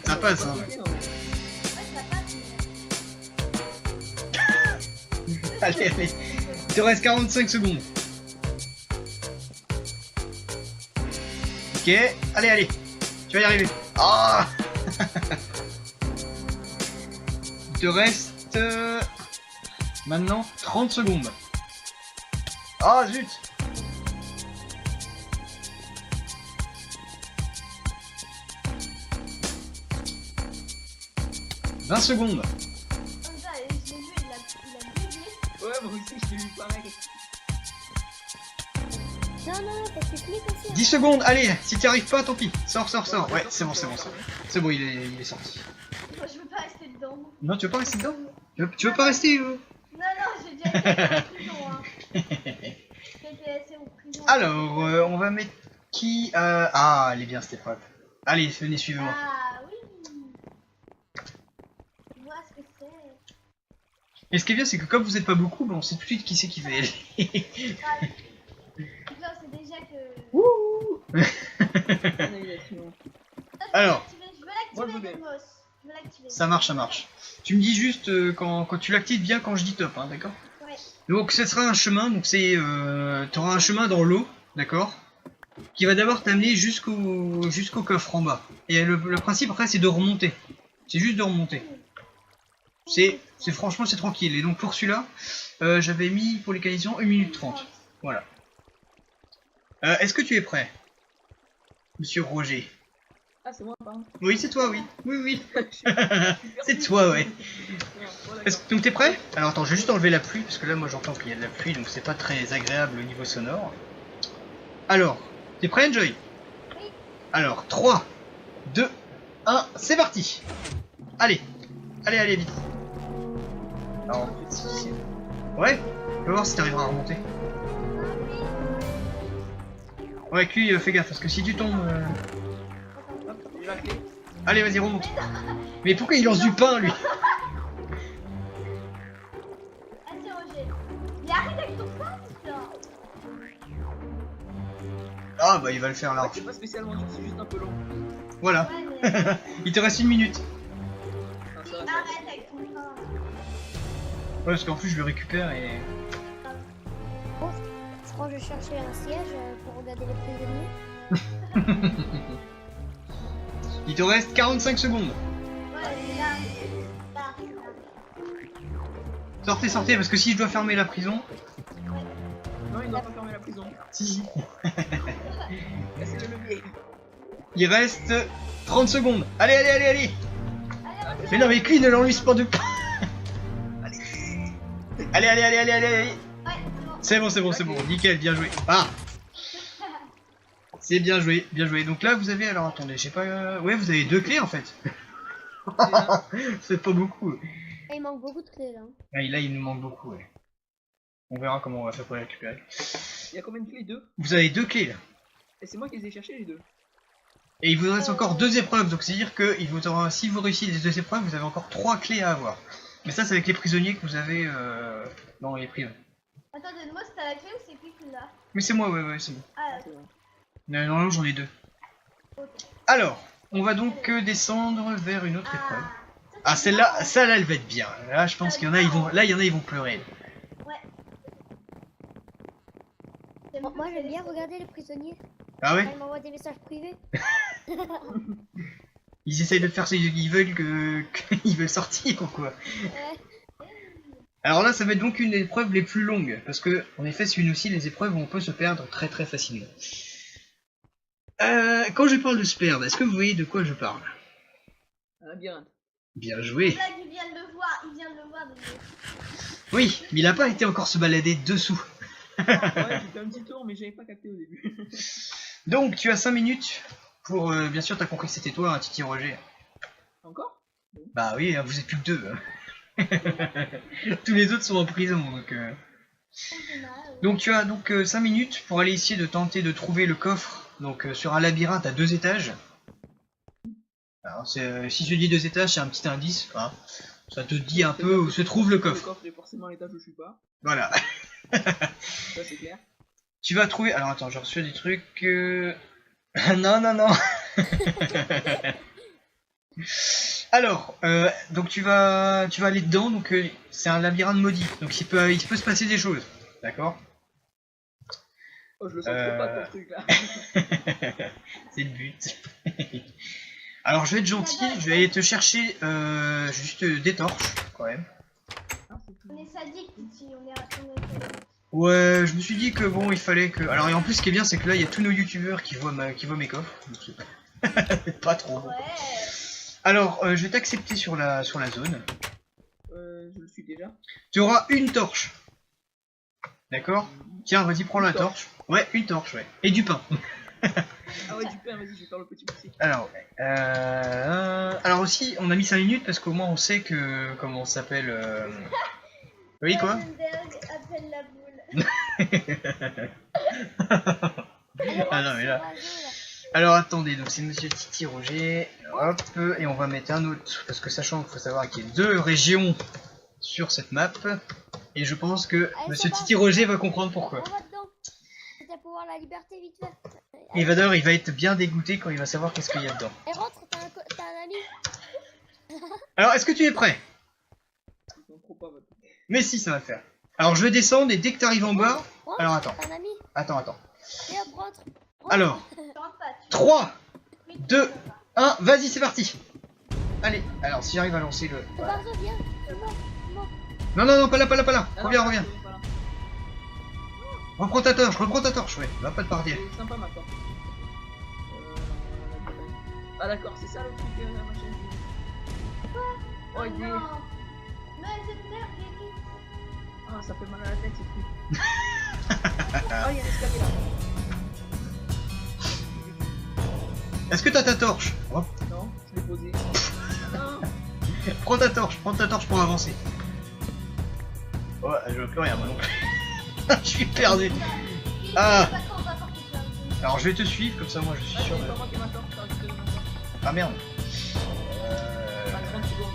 Ça passe, hein. Ouais, ça passe. Allez. Il te reste 45 secondes. Ok, allez. Tu vas y arriver. Ah. Il te reste maintenant 30 secondes. Ah, zut. « 20 secondes. Comme ça, je l'ai vu, il a bugué. Ouais, moi aussi je l'ai vu pareil. Non, parce que tu cliques aussi. 10 secondes, allez, si t'y arrives pas, tant pis. Sors. Ouais, c'est bon. C'est bon, il est sorti. Moi, je veux pas rester dedans. Non, tu veux pas rester dedans? Tu veux pas rester Non, j'ai déjà été en prison. Hein. J'ai été laissé en prison. Alors, on va mettre qui Ah, elle est bien cette épreuve. Allez, venez, suivez-moi. Ah oui. Je vois ce que c'est. Et ce qui est bien, c'est que comme vous êtes pas beaucoup, on sait tout de suite qui c'est qui va y aller. Non, c'est déjà que. Organisation. Alors. Je veux Moi, je veux l'activer, bien. Demos. Je veux l'activer. Ça marche. Tu me dis juste quand tu l'actives bien quand je dis top, hein, d'accord? Ouais. Donc, ce sera un chemin, donc c'est... t'auras un chemin dans l'eau, d'accord? Qui va d'abord t'amener jusqu'au coffre en bas. Et le principe après c'est de remonter. C'est juste de remonter. Franchement c'est tranquille. Et donc pour celui-là, j'avais mis pour les qualifications 1 minute 30. Voilà. Est-ce que tu es prêt, Monsieur Roger? Ah, c'est moi, pardon. Oui, c'est toi, oui. Oui, oui. Je suis C'est perdu. toi, ouais. Bon, Donc t'es prêt? Alors attends, je vais juste enlever la pluie, parce que là, moi, j'entends qu'il y a de la pluie, donc c'est pas très agréable au niveau sonore. Alors, t'es prêt, Enjoy? Oui. Alors, 3, 2, 1, c'est parti. Allez, allez, allez, vite. Alors, c'est difficile. Ouais, on va voir si t'arriveras à remonter. Ouais, avec lui, fais gaffe, parce que si tu tombes... Hop, j'ai la clé. Allez, vas-y, remonte. Mais pourquoi il lance du pain, lui? Interroger. Il arrête avec ton pain, putain. Ah, bah, il va le faire là. Ouais, c'est pas spécialement dur, c'est juste un peu long. Voilà. Ouais, mais Il te reste 1 minute. Ah, ça va, ça va. arrête avec ton pain. Ouais, parce qu'en plus, je le récupère et... Je crois que je cherchais un siège pour regarder les prisonniers. Il te reste 45 secondes. Ouais, c'est là. Là. Sortez, sortez, parce que si je dois fermer la prison... Non, il doit pas fermer la prison. Si, si. Cassez le levier. Il reste 30 secondes. Allez, allez, allez, allez. Mais non, mais lui, ne l'enlise pas de pain. Allez. Allez, allez, allez, allez, allez, allez. Ouais, c'est bon. C'est bon, c'est bon, c'est bon. Nickel, bien joué. Ah. C'est bien joué, bien joué. Donc là, vous avez... Alors, attendez, je sais pas... Ouais, vous avez 2 clés, en fait. C'est pas beaucoup. Il manque beaucoup de clés là. Ah, là, il nous manque beaucoup, ouais. On verra comment on va faire pour les récupérer. Il y a combien de clés? 2? Vous avez 2 clés, là. Et c'est moi qui les ai cherchés, les 2. Et il vous reste encore 2 épreuves, donc c'est-à-dire que il vous aura, si vous réussissez les 2 épreuves, vous avez encore 3 clés à avoir. Mais ça, c'est avec les prisonniers que vous avez dans les prisons. Attends, donne-moi si t'as la clé ou c'est qui qui l'a. Mais c'est moi, ouais, c'est bon. Ah, C'est bon. Non, j'en ai 2. ok. Alors, on va donc descendre vers une autre épreuve. Ah, Ah, celle-là, ça là, elle va être bien. Là, je pense qu'il y en a, ils vont, là, il y en a, ils vont pleurer. Moi j'aime bien regarder les prisonniers. Ah ouais? Ils m'envoient des messages privés. Ils essayent de faire ça, ils veulent qu'ils veulent sortir ou quoi? Ouais. Alors là, ça va être donc une épreuve les plus longues, parce que, en effet, c'est une aussi des épreuves où on peut se perdre très très facilement. Quand je parle de se perdre, est-ce que vous voyez de quoi je parle? Un labyrinthe. Bien joué. Là, il vient de le voir, il vient de le voir. Donc... Oui, mais il a pas été encore se balader dessous. Ouais, j'ai fait un petit tour, mais j'avais pas capté au début. Donc, tu as 5 minutes pour... bien sûr, t'as compris que c'était toi, un Titi Roger. Encore? Bah oui, vous êtes plus que 2. Tous les autres sont en prison, donc... Donc tu as donc 5 minutes pour aller essayer de tenter de trouver le coffre, donc sur un labyrinthe à 2 étages. Alors, si je dis 2 étages, c'est un petit indice, hein. Ça te dit un peu où se trouve le Le coffre. coffre est forcément à l'étage où je suis pas. Voilà. Ça, c'est clair. Tu vas trouver... Alors attends, j'ai reçu des trucs... non, non, non. Alors, donc tu vas aller dedans, donc c'est un labyrinthe maudit, donc il peut se passer des choses, d'accord? Oh, je le sens trop pas ton truc là. C'est le but. Alors je vais être gentil, je vais aller te chercher juste des torches, quand même. Ah, c'est tout. On est sadique ici, on est sadique. Ouais, je me suis dit que bon, il fallait que... Alors et en plus, ce qui est bien, c'est que là, il y a tous nos youtubeurs qui voient mes coffres, donc c'est pas trop bon. Ouais. Alors, je vais t'accepter sur la zone. Je le suis déjà. Tu auras une torche. D'accord? Tiens, vas-y, prends la Une torche. torche. Ouais, une torche, ouais. Et du pain. Ah ouais, du pain, vas-y, je vais faire le petit poussé. Alors aussi, on a mis 5 minutes parce qu'au moins on sait que... Comment on s'appelle Oui, quoi? Heisenberg appelle la boule. Ah non, mais là... Alors attendez, donc c'est Monsieur Titi Roger, hop, et on va mettre un autre, parce que sachant qu'il faut savoir qu'il y a 2 régions sur cette map, et je pense que Allez, Monsieur ça va. Titi Roger va comprendre pourquoi. On va dedans. C'était pour voir la liberté vite fait. Et d'ailleurs, il va être bien dégoûté quand il va savoir qu'est-ce qu'il y a dedans. Et rentre, t'as un ami. Alors, est-ce que tu es prêt? Ils sont trop pas votre. Mais si, ça va le faire. Alors je vais descendre, et dès que tu arrives en bas... Rentre, Alors attends, t'as un ami. attends. Et hop, rentre. Alors, Rentre pas, tu- 3, 2, 1, vas-y, c'est parti. Allez, alors si j'arrive à lancer le... Voilà. Barzo, viens. C'est bon. Non, pas là. Ah, Reviens. non, c'est pas là. Reprends ta torche, ouais. Va pas te partir. C'est sympa ma porte. Ah d'accord, c'est ça le truc, machin. Oh, il est... Non. Mais cette merde, j'ai dit. Ah, ça fait mal à la tête, ce truc. Ah, il y a un escalier là. Est-ce que t'as ta torche? Hop. Non, je l'ai posé. Non. Prends ta torche pour avancer. Oh, je veux plus rien moi non plus. Je suis perdu. Ah. Alors je vais te suivre, comme ça moi je suis Ah, sûr c'est de... pas moi qui ai ma torche, t'as récupéré ma torche. Ah merde. Ah, 30 secondes.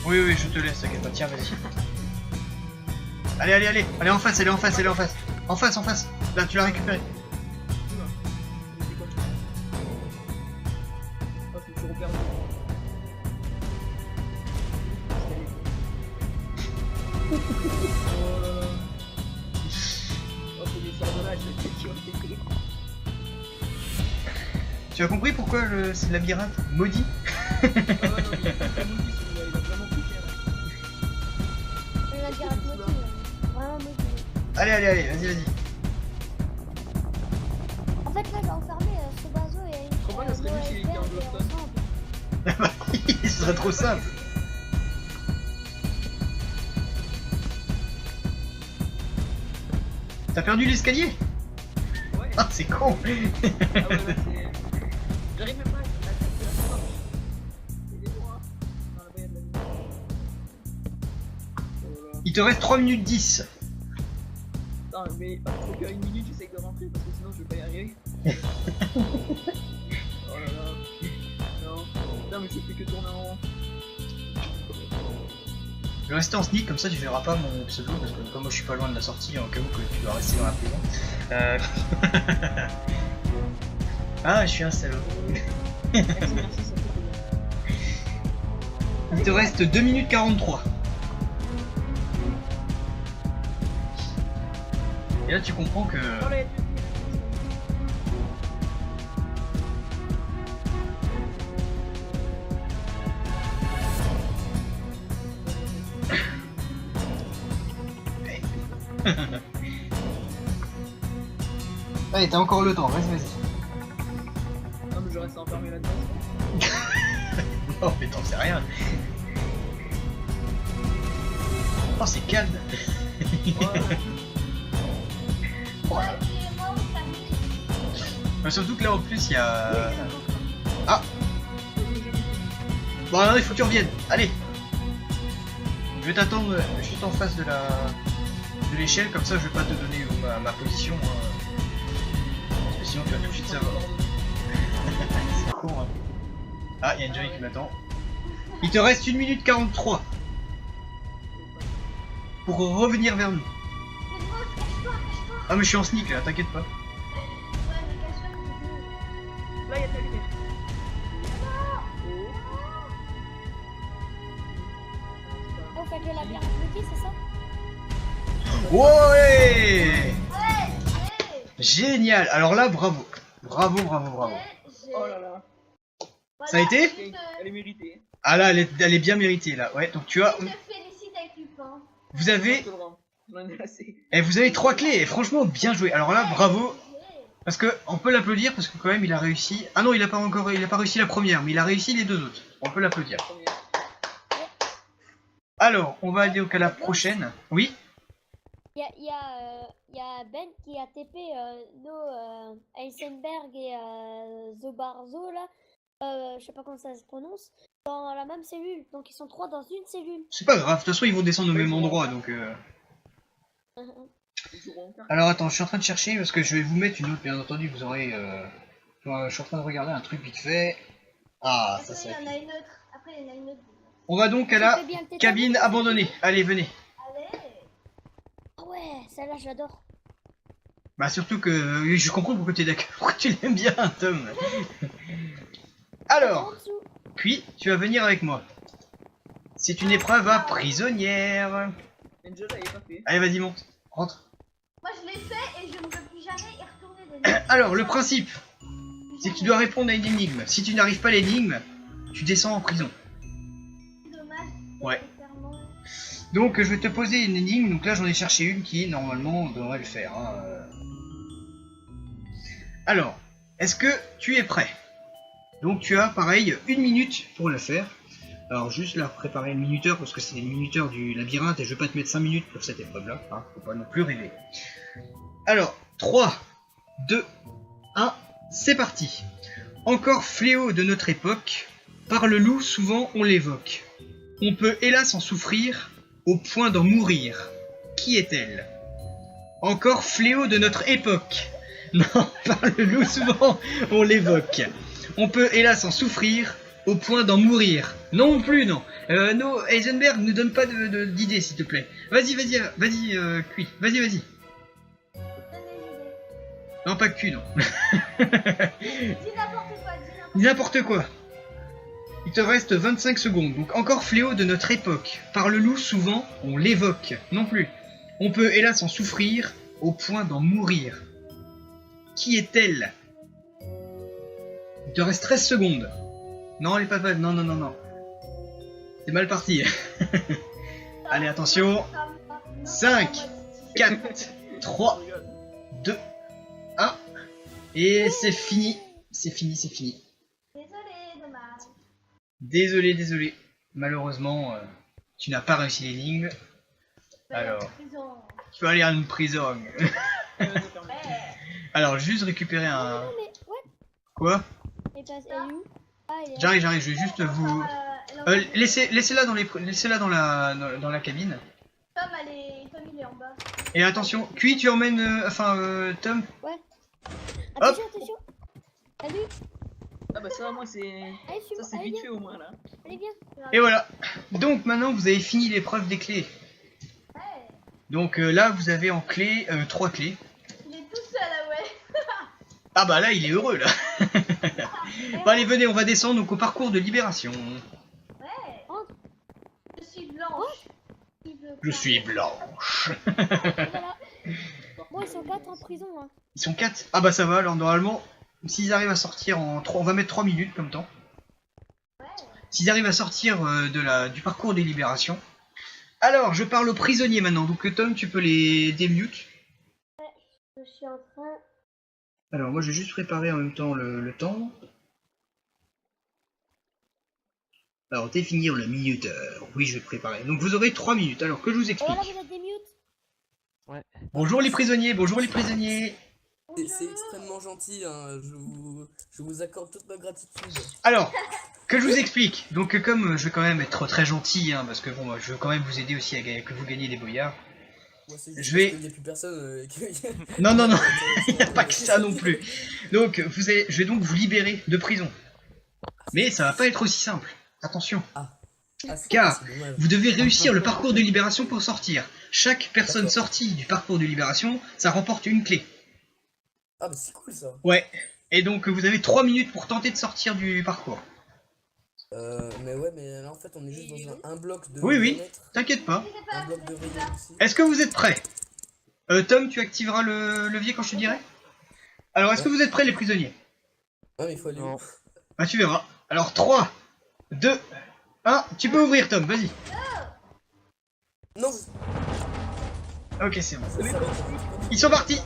Oui, je te laisse, t'inquiète pas, tiens, vas-y. Allez, en face, En face. Là, tu l'as récupéré. Oh, je me suis reperdu. Oh là là. Oh, faut des sorts de là, je vais te tirer tes clés. Tu as compris pourquoi c'est le labyrinthe maudit? Ah ouais, non, mais il est très maudit celui-là, il a vraiment coupé là. On va dire un motif. Vraiment motif. Allez, vas-y. En fait, là, j'ai enfermé ce bateau et une Comment ça serait mieux s'il était anglophone? Ce serait trop simple. T'as perdu l'escalier? Ouais. Ah, c'est con. Ah ouais, là, c'est... J'arrive même pas à taper la porte. Aidez-moi. Non, là-bas, il y a de la lumière. Oh là. Il te reste 3 minutes 10. Attends, mais faut qu'à une minute j'essaye de rentrer parce que sinon je vais pas y arriver. Oh là là. Non. Putain, mais je fais que tourner en rond. Je vais rester en sneak, comme ça tu verras pas mon pseudo, parce que comme moi je suis pas loin de la sortie, en cas où que tu dois rester dans la prison. Ah, je suis un salaud. Merci, ça fait plaisir. Il te reste 2 minutes 43. Et là tu comprends que... Oh là, il y a deux Allez, t'as encore le temps, vas-y. Non, mais je reste enfermé là-dedans. Non, mais t'en sais rien. Oh, c'est calme. Mais surtout que là en plus il y a... Ah. Bon alors il faut que tu reviennes, allez. Je vais t'attendre juste en face de l'échelle, comme ça je vais pas te donner ma position. Parce que sinon tu vas tout de suite savoir. C'est con hein. Ah, il y a une Johnny qui m'attend. Il te reste 1 minute 43 pour revenir vers nous. Ah mais je suis en sneak là, t'inquiète pas. Là, il y a de la lumière. Oh, fait le labyrinthe motif, c'est ça? Ouais. Génial. Alors là, bravo. Bravo. Oh là là. Ça a été? Elle est méritée. Ah là, elle est bien méritée là. Ouais, donc tu as... Je te félicite avec Lupin. Vous avez... J'en ai assez. Et vous avez 3 clés et franchement bien joué. Alors là, bravo. Parce que on peut l'applaudir parce que quand même il a réussi. Ah non, il a pas réussi la première, mais il a réussi les 2 autres. On peut l'applaudir. Alors, on va aller à la prochaine. Oui. Il y a Ben qui a TP Heisenberg et Zobarzo là. Je sais pas comment ça se prononce. Dans la même cellule. Donc ils sont 3 dans une cellule. C'est pas grave, de toute façon ils vont descendre au même endroit donc... Alors attends, je suis en train de chercher parce que je vais vous mettre une autre, bien entendu, vous aurez... Je suis en train de regarder un truc vite fait. Ah, ça c'est... Après, il y en a une autre. Après, il y en a une autre. On va donc à la cabine abandonnée. Allez, venez. Allez. Ah ouais, celle-là j'adore. Bah surtout que je comprends pourquoi tu es d'accord, pourquoi tu l'aimes bien, Tom. Alors, puis tu vas venir avec moi. C'est une épreuve à prisonnière. Angela, elle est pas fait. Allez, vas-y, monte. Rentre. Moi, je l'ai fait et je ne veux plus jamais y retourner dedans. Alors, le principe, c'est que tu dois répondre à une énigme. Si tu n'arrives pas à l'énigme, tu descends en prison. C'est dommage. Ouais. Donc, je vais te poser une énigme. Donc là, j'en ai cherché une qui, normalement, devrait le faire. Hein. Alors, est-ce que tu es prêt? Donc tu as pareil 1 minute pour le faire. Alors juste là préparer le minuteur parce que c'est les minuteurs du labyrinthe et je vais pas te mettre 5 minutes pour cette épreuve là, hein, faut pas non plus rêver. Alors 3, 2, 1, c'est parti. Encore fléau de notre époque, par le loup souvent on l'évoque. On peut hélas en souffrir, au point d'en mourir. Qui est-elle? Encore fléau de notre époque. Non, par le loup souvent on l'évoque. On peut hélas en souffrir, au point d'en mourir. Non plus, non. No, Heisenberg, ne donne pas d'idée, s'il te plaît. Vas-y, Cuit. Vas-y. Donnez l'idée. Non, pas Q, non. Dis n'importe quoi, Dis n'importe quoi. Il te reste 25 secondes. Donc, encore fléau de notre époque. Par le loup, souvent, on l'évoque. Non plus. On peut hélas en souffrir, au point d'en mourir. Qui est-elle? Il te reste 13 secondes. Non, elle est pas... Non. C'est mal parti. Allez, attention. 5, 4, 3, 2, 1. Et c'est fini. C'est fini. Désolé, dommage. Désolé. Malheureusement, tu n'as pas réussi l'énigme. Alors, Prison. tu vas aller à une prison. Ouais. Alors, juste récupérer un... Non, mais ouais. Quoi? Et elle est où? Ah, il est... J'arrive, je vais juste vous... Laissez-la dans la cabine. Tom, il est en bas. Et attention, Cuit, tu emmènes... Tom. Attention. Salut. Ah bah ça, moi c'est... Allez, Ça c'est allez, vite viens. fait au moins là. Allez, viens. Et voilà. Donc maintenant, vous avez fini l'épreuve des clés. Ouais. Donc là, vous avez en clé 3 clés. Il est tout seul, ah ouais. Ah bah là, il est heureux, là. Bon, allez, venez, on va descendre donc au parcours de libération. Ouais. Entre. Je suis blanche. Il veut Je pas. suis blanche. Voilà. Bon, ils sont 4 en prison, hein. Ils sont 4. Ah bah ça va, alors normalement, s'ils arrivent à sortir en 3... On va mettre 3 minutes comme temps. Ouais. S'ils arrivent à sortir du parcours des libérations. Alors, je parle aux prisonniers maintenant. Donc Tom, tu peux les démute. Je suis en train... Alors moi, je vais juste préparer en même temps le temps. Alors, définir le minuteur. Oui, je vais préparer. Donc vous aurez 3 minutes. Alors que je vous Et voilà, explique. vous êtes des mutes. Bonjour les prisonniers. C'est extrêmement gentil, hein. Je vous accorde toute ma gratitude. Alors, que je vous explique. Donc comme je vais quand même être très gentil, hein, parce que bon, je veux quand même vous aider aussi à que vous gagnez des boyards. Moi, c'est Je juste vais- parce qu'il n'y a plus personne. Non, il n'y a pas que ça non plus. Donc, je vais donc vous libérer de prison. Mais ça va pas être aussi simple. Attention. Car c'est dommage. vous devez réussir le parcours de libération pour sortir. Chaque personne sortie du parcours de libération, ça remporte une clé. Ah, bah c'est cool ça. Ouais. Et donc, vous avez 3 minutes pour tenter de sortir du parcours. Mais ouais, mais là en fait, on est juste dans un bloc de. Oui. mètres, T'inquiète pas. Je sais pas, Un bloc de rayons aussi. Est-ce que vous êtes prêts? Tom, tu activeras le levier quand je te dirai. Alors, est-ce que vous êtes prêts les prisonniers? Ah, mais il faut aller où? Bah, tu verras. Alors, 3, 2, 1. Tu peux ouvrir, Tom, vas-y. Non, Ok, c'est bon. ça va être- Ils sont partis.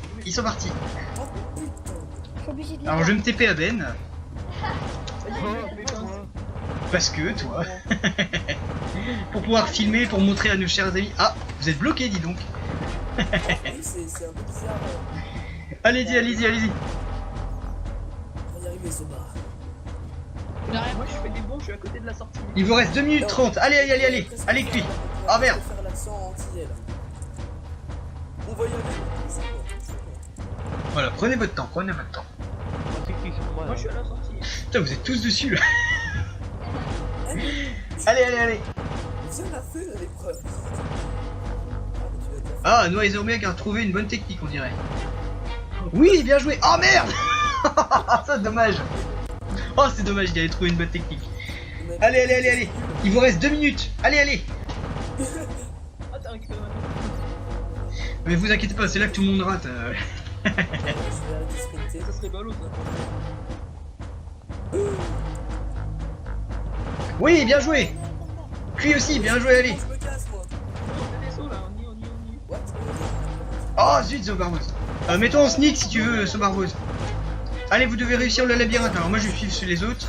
Je suis obligé de les Alors, je vais me TP à Ben. Putain. Parce que, toi. Pour pouvoir filmer, pour montrer à nos chers amis. Ah, vous êtes bloqués, dis donc. Oui, c'est un peu bizarre. Allez-y. On va y arriver, Soba. Moi je fais des bons, je suis à côté de la sortie. Il vous reste 2 minutes 30. Allez. Allez, Cuit. Ah, merde. On va faire l'accent antillais, là. On va y aller. C'est bon. Voilà, prenez votre temps. Moi je suis à la sortie. Putain, vous êtes tous dessus, là. Allez. Viens la fait l'épreuve. Ah, Noisermeg a trouvé une bonne technique, on dirait. Oui, bien joué. Oh, merde. C'est dommage. Oh, c'est dommage, il avait trouvé une bonne technique. Allez. Il vous reste 2 minutes. Allez. Ah t'as récupéré ma main. Mais vous inquiétez pas, c'est là que tout le monde rate. Je vais arrêter de sprinter. Ça serait ballot ça. Oui, bien joué. Lui aussi, bien joué, allez. Je me casse, moi. On fait des sauts là, on y est. What? Oh, zut, Zobarbose. Mets-toi en sneak si tu veux, Zobarbose. Allez, vous devez réussir le labyrinthe. Alors moi, je vais suivre les autres.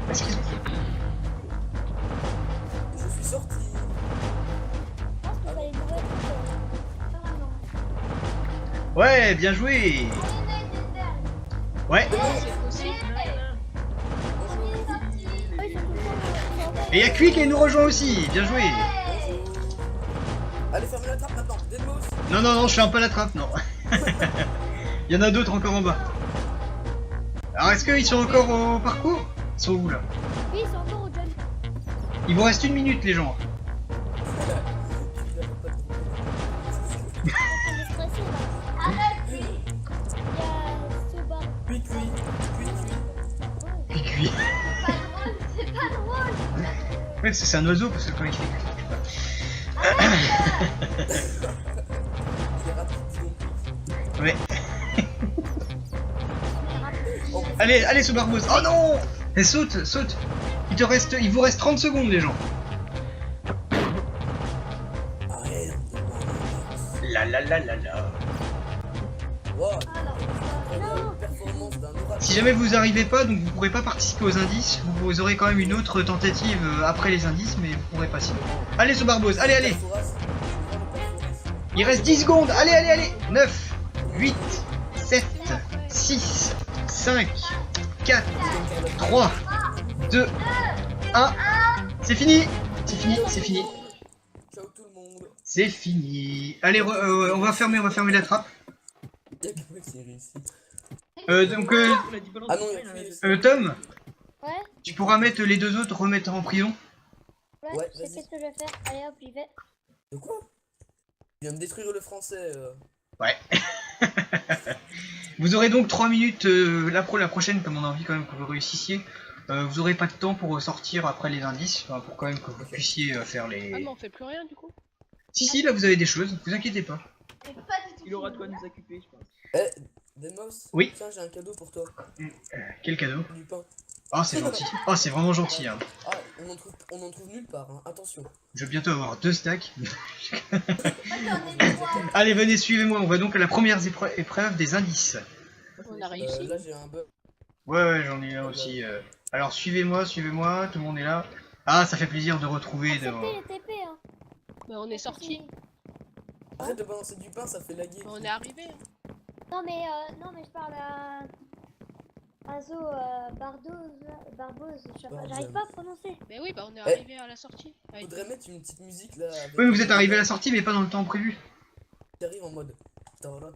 Est-ce qu'ils ont... Je suis sorti. Je pense que vous allez nous mettre, Ouais, bien joué. Ouais. C'est possible. Ah, ils sont tout le temps Et il y a Quick qui nous rejoint aussi. Bien joué. Allez, fermez la trappe maintenant. Deadmau5. Non, non, non, je fais un peu la trappe, non. Il y en a d'autres encore en bas. Alors, est-ce qu'ils sont encore au parcours? Ils sont où là? Oui, ils sont encore au jump. Il vous reste 1 minute, les gens. Ils sont en train de stresser là. Il y a ce bar. Cuit. Quick, lui. C'est pas drôle. Ouais, c'est un oiseau parce que quand il fait. Il est rapide, dis donc. Ouais. Allez, allez, ce barbose. Oh non! Et saute, saute. Il vous reste 30 secondes, les gens. Arrête. La la la la la. Wow. Alors, Vraiment une performance d'un oracle. Si jamais vous arrivez pas, donc vous pourrez pas participer aux indices. Vous aurez quand même une autre tentative après les indices, mais vous pourrez pas sinon. Allez, ce barbose. Allez, allez. Il reste 10 secondes. Allez, allez, allez. 9, 8, 7, 6, 5, 4, 3, 2, 1. C'est fini. C'est fini, c'est fini. Ciao tout le monde. C'est fini. Allez, on va fermer la trappe. Il y a que moi qui ai réussi. Donc, On l'a dit pas longtemps, Ah non, il y a il en a que- deux. Tom, Ouais, tu pourras mettre les deux autres, remettre en prison. ouais, Ouais, je sais vas-y. qu'est-ce que je vais faire. Allez hop, j'y vais. De quoi? Tu viens de détruire le français. Ouais. Vous aurez donc 3 minutes la prochaine, comme on a envie quand même que vous réussissiez. Vous aurez pas de temps pour sortir après les indices, enfin, pour quand même que vous puissiez faire Ah, les... mais on fait plus rien du coup. Si, là vous avez des choses, vous inquiétez pas. c'est pas du tout. Il aura de quoi nous occuper, je pense. Eh, Deadmau5. Oui. Tiens, j'ai un cadeau pour toi. Quel cadeau? Du pain. Oh, c'est gentil. Oh, c'est vraiment gentil. Hein. Ah, on en trouve nulle part, hein. Attention. Je vais bientôt avoir 2 stacks. Attendez, les trois. Allez, venez, suivez-moi. On va donc à la première épreuve des indices. On a réussi. Là, j'ai un bug. Ouais, j'en ai là aussi. Alors, suivez-moi, suivez-moi. Tout le monde est là. Ah, ça fait plaisir de retrouver... Acceptez les TP, hein. Mais on est sorti. Arrête de balancer du pain, ça fait laguer. On est arrivé. Non mais je parle à Zo Barbose, j'arrive pas à prononcer. Mais oui, bah on est Eh. arrivé à la sortie. Avec- Faudrait mettre une petite musique là. Avec... Oui, mais vous êtes arrivé à la sortie, mais pas dans le temps prévu. Qui arrive en mode.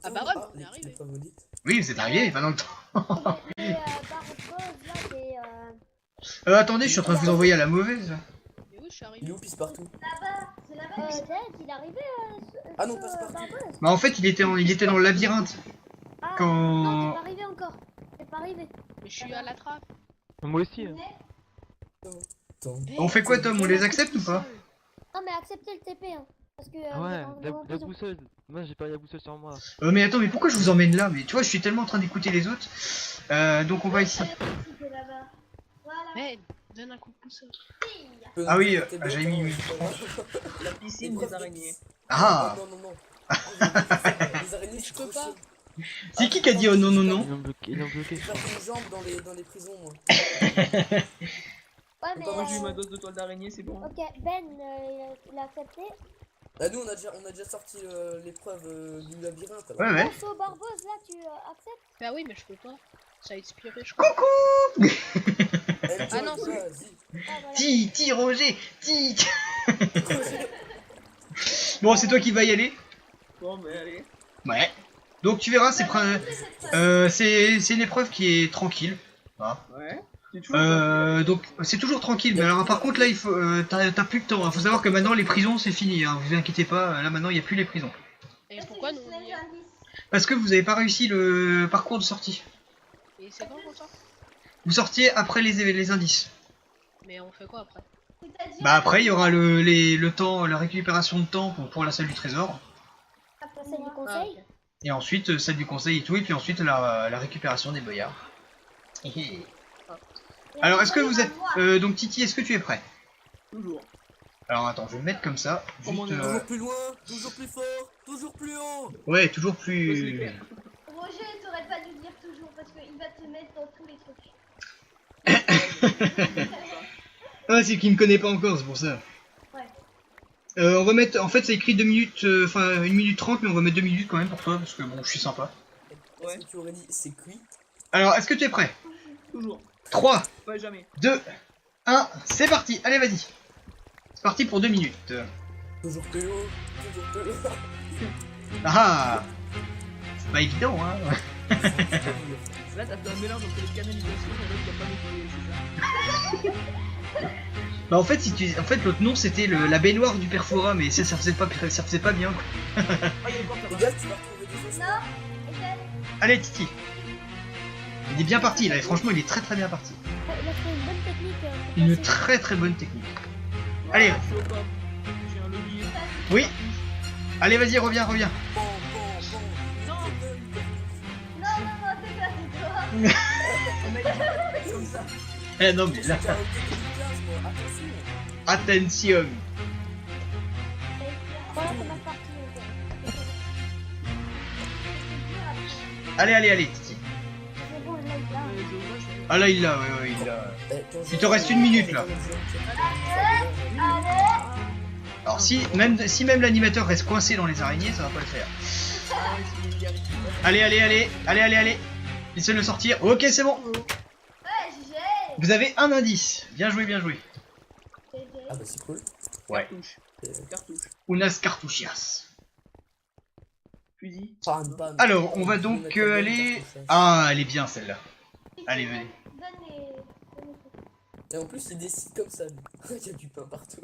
Ah bah ouais, mais on est arrivé. Oui, vous êtes arrivé, mais pas dans le temps. Mais Barbose là c'est Attendez, je suis en train de vous envoyer à la mauvaise. Mais oui, je suis Il est arrivé. où pisse partout? Là-bas, c'est là-bas. Zed, il est arrivé Ah non, passe partout. Barbose. Bah en fait, il était dans le labyrinthe. Ah Quand- non, t'es pas arrivé encore. T'es pas arrivé. Mais je suis à la trappe. Moi aussi. Hein. Attends. On fait quoi, Tom? On les accepte ou pas? Non mais acceptez le TP hein. Parce que Ah ouais, vous êtes en la prison. boussole. Moi j'ai pas la boussole sur moi. Mais attends, mais pourquoi je vous emmène là? Mais tu vois, je suis tellement en train d'écouter les autres. Donc on va ici. C'est là-bas. Voilà. Mais donne un coup de pouce. Ah oui, j'ai mis- La piscine des araignées. Ah! Non, non, non. Les araignées, Je c'est peux trop pas. chiant. C'est qui a dit oh non non non? Ils l'ont bloqué, ils l'ont bloqué. J'ai perdu une jambe dans les prisons, moi. Ouais mais Moi j'ai eu ma dose de toile d'araignée, c'est bon. ok Ben il a accepté. Bah, nous, on a déjà sorti l'épreuve du labyrinthe. alors. Ouais, ouais. Zo Barbose là tu acceptes. Bah oui, mais je peux pas. Ça a expiré, je crois. Coucou! Eh, Ah non, vas-y. Ah voilà. Ti, Roger! Ti! Bon, c'est toi qui vas y aller? Bon, mais allez. Ouais. Donc tu verras, c'est une épreuve qui est tranquille. Ouais. C'est toujours Donc c'est toujours tranquille, mais alors par contre là il faut t'as plus de temps, hein. Faut savoir que maintenant les prisons c'est fini, hein. Vous inquiétez pas, là maintenant il n'y a plus les prisons. Et pourquoi nous on y est? Parce que vous avez pas réussi le parcours de sortie. Et c'est quand qu'on sort? Vous sortiez après les indices. Mais on fait quoi après? C'est-à-dire. Bah après il y aura le temps, la récupération de temps pour la salle du trésor. La salle du Ah, conseil. ok. Et ensuite salle du conseil et tout, et puis ensuite la récupération des boyards. Alors est-ce que vous êtes... donc Titi, est-ce que tu es prêt? toujours. Alors attends, je vais me mettre comme ça. Oh, mon Juste, Dieu. Toujours plus loin, toujours plus fort, toujours plus haut. ouais, toujours Vas-y, plus... l'éclair. Roger, t'aurais pas dû le dire toujours parce qu'il va te mettre dans tous les trucs. Ah, c'est qu'il me connaît pas encore, c'est pour ça. Ouais. On va mettre, en fait c'est écrit 2 minutes, enfin 1 minute 30, mais on va mettre 2 minutes quand même pour toi, parce que bon, je suis sympa. Est-ce Ouais. que tu aurais dit c'est cuit? Alors, est-ce que tu es prêt? Toujours. 3, Pas jamais. 2, 1, c'est parti, allez vas-y. C'est parti pour 2 minutes. Toujours PO, toujours PO. Ah, c'est pas évident, hein. Là, t'as fait un mélange entre les canalisations et l'autre qui a pas nettoyé, c'est ça? Bah en fait, si tu... en fait l'autre nom c'était la baignoire du Perfora, mais ça faisait pas bien quoi. Ah, il y a encore Les ça. gars, tu vas retrouver des choses. Non, essaye. Allez Titi. Il est bien parti là, et franchement il est très bien parti. Il a fait une bonne technique. pour Une passer. très bonne technique. Allez. Je suis au top. J'ai un levier. Oui. Allez vas-y, reviens. Bon, Non, c'est pas c'est toi. On m'a dit comme ça. Eh non mais là, J'ai un décalage, moi, attention. attention. Voilà, c'est mal parti. ok. Allez Titi. C'est bon, là, il l'a. Je vois, c'est- Ah là il l'a, ouais, il l'a. Eh, quand Il te reste 1 minute, là. Allez. Alors si même l'animateur reste coincé dans les araignées, ça va pas le faire. Ah ouais, c'est une guerre. Allez. Essaye de le sortir. Ok, c'est bon. Ouais, GG. Vous avez un indice. Bien joué. Ah bah c'est cool. Ouais. Cartouche. Cartouche. Unas cartuchias. Fusil. Bam, bam. Alors, on va donc aller... Ah, elle est bien celle-là. Allez, venez. Donne les... Et en plus, il décide comme ça. lui. Il y a du pain partout.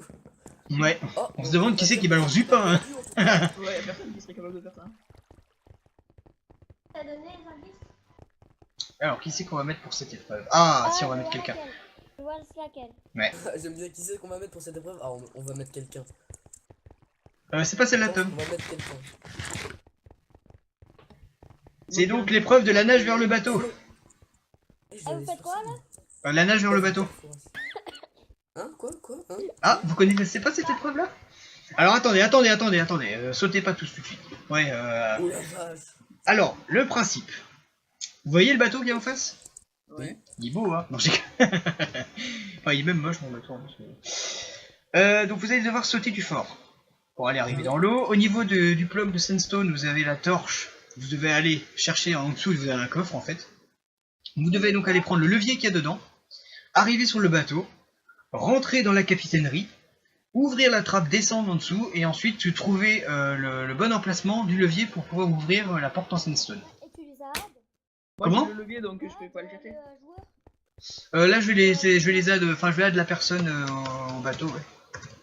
Ouais. Oh, On se demande qui c'est qui balance du pain, hein. Ouais, y'a personne qui serait capable de faire ça. T'as donné les indices? Alors, qui c'est qu'on va mettre pour cette épreuve? Ah, si, on va mettre quelqu'un. Je vois laquelle. J'aime bien qui c'est qu'on va mettre pour cette épreuve. Ah, on va mettre quelqu'un. C'est pas celle-là, On Tom. va mettre quelqu'un. C'est donc l'épreuve de la nage vers le bateau. Eh, je Ah, vous l'avais faites sur quoi, ça. là La nage vers le bateau. Hein? Quoi? Hein? Ah, vous connaissez pas cette épreuve-là? Alors, attendez. Sautez pas tous tout de suite. Ouais, Oh la vache. Alors, le principe. Vous voyez le bateau qui est en face? Ouais. Il est beau, hein? Non, j'ai... Enfin, il est même moche, mon bateau. Donc, vous allez devoir sauter du fort pour aller arriver dans l'eau. Au niveau du bloc de sandstone, vous avez la torche. Vous devez aller chercher en dessous, vous avez un coffre, en fait. Vous devez donc aller prendre le levier qu'il y a dedans, arriver sur le bateau, rentrer dans la capitainerie, ouvrir la trappe, descendre en dessous, et ensuite trouver le bon emplacement du levier pour pouvoir ouvrir la porte en sandstone. Et tu les as? Moi, Comment? j'ai le levier donc je peux pas le jeter. Là, je vais aide la personne au bateau, ouais.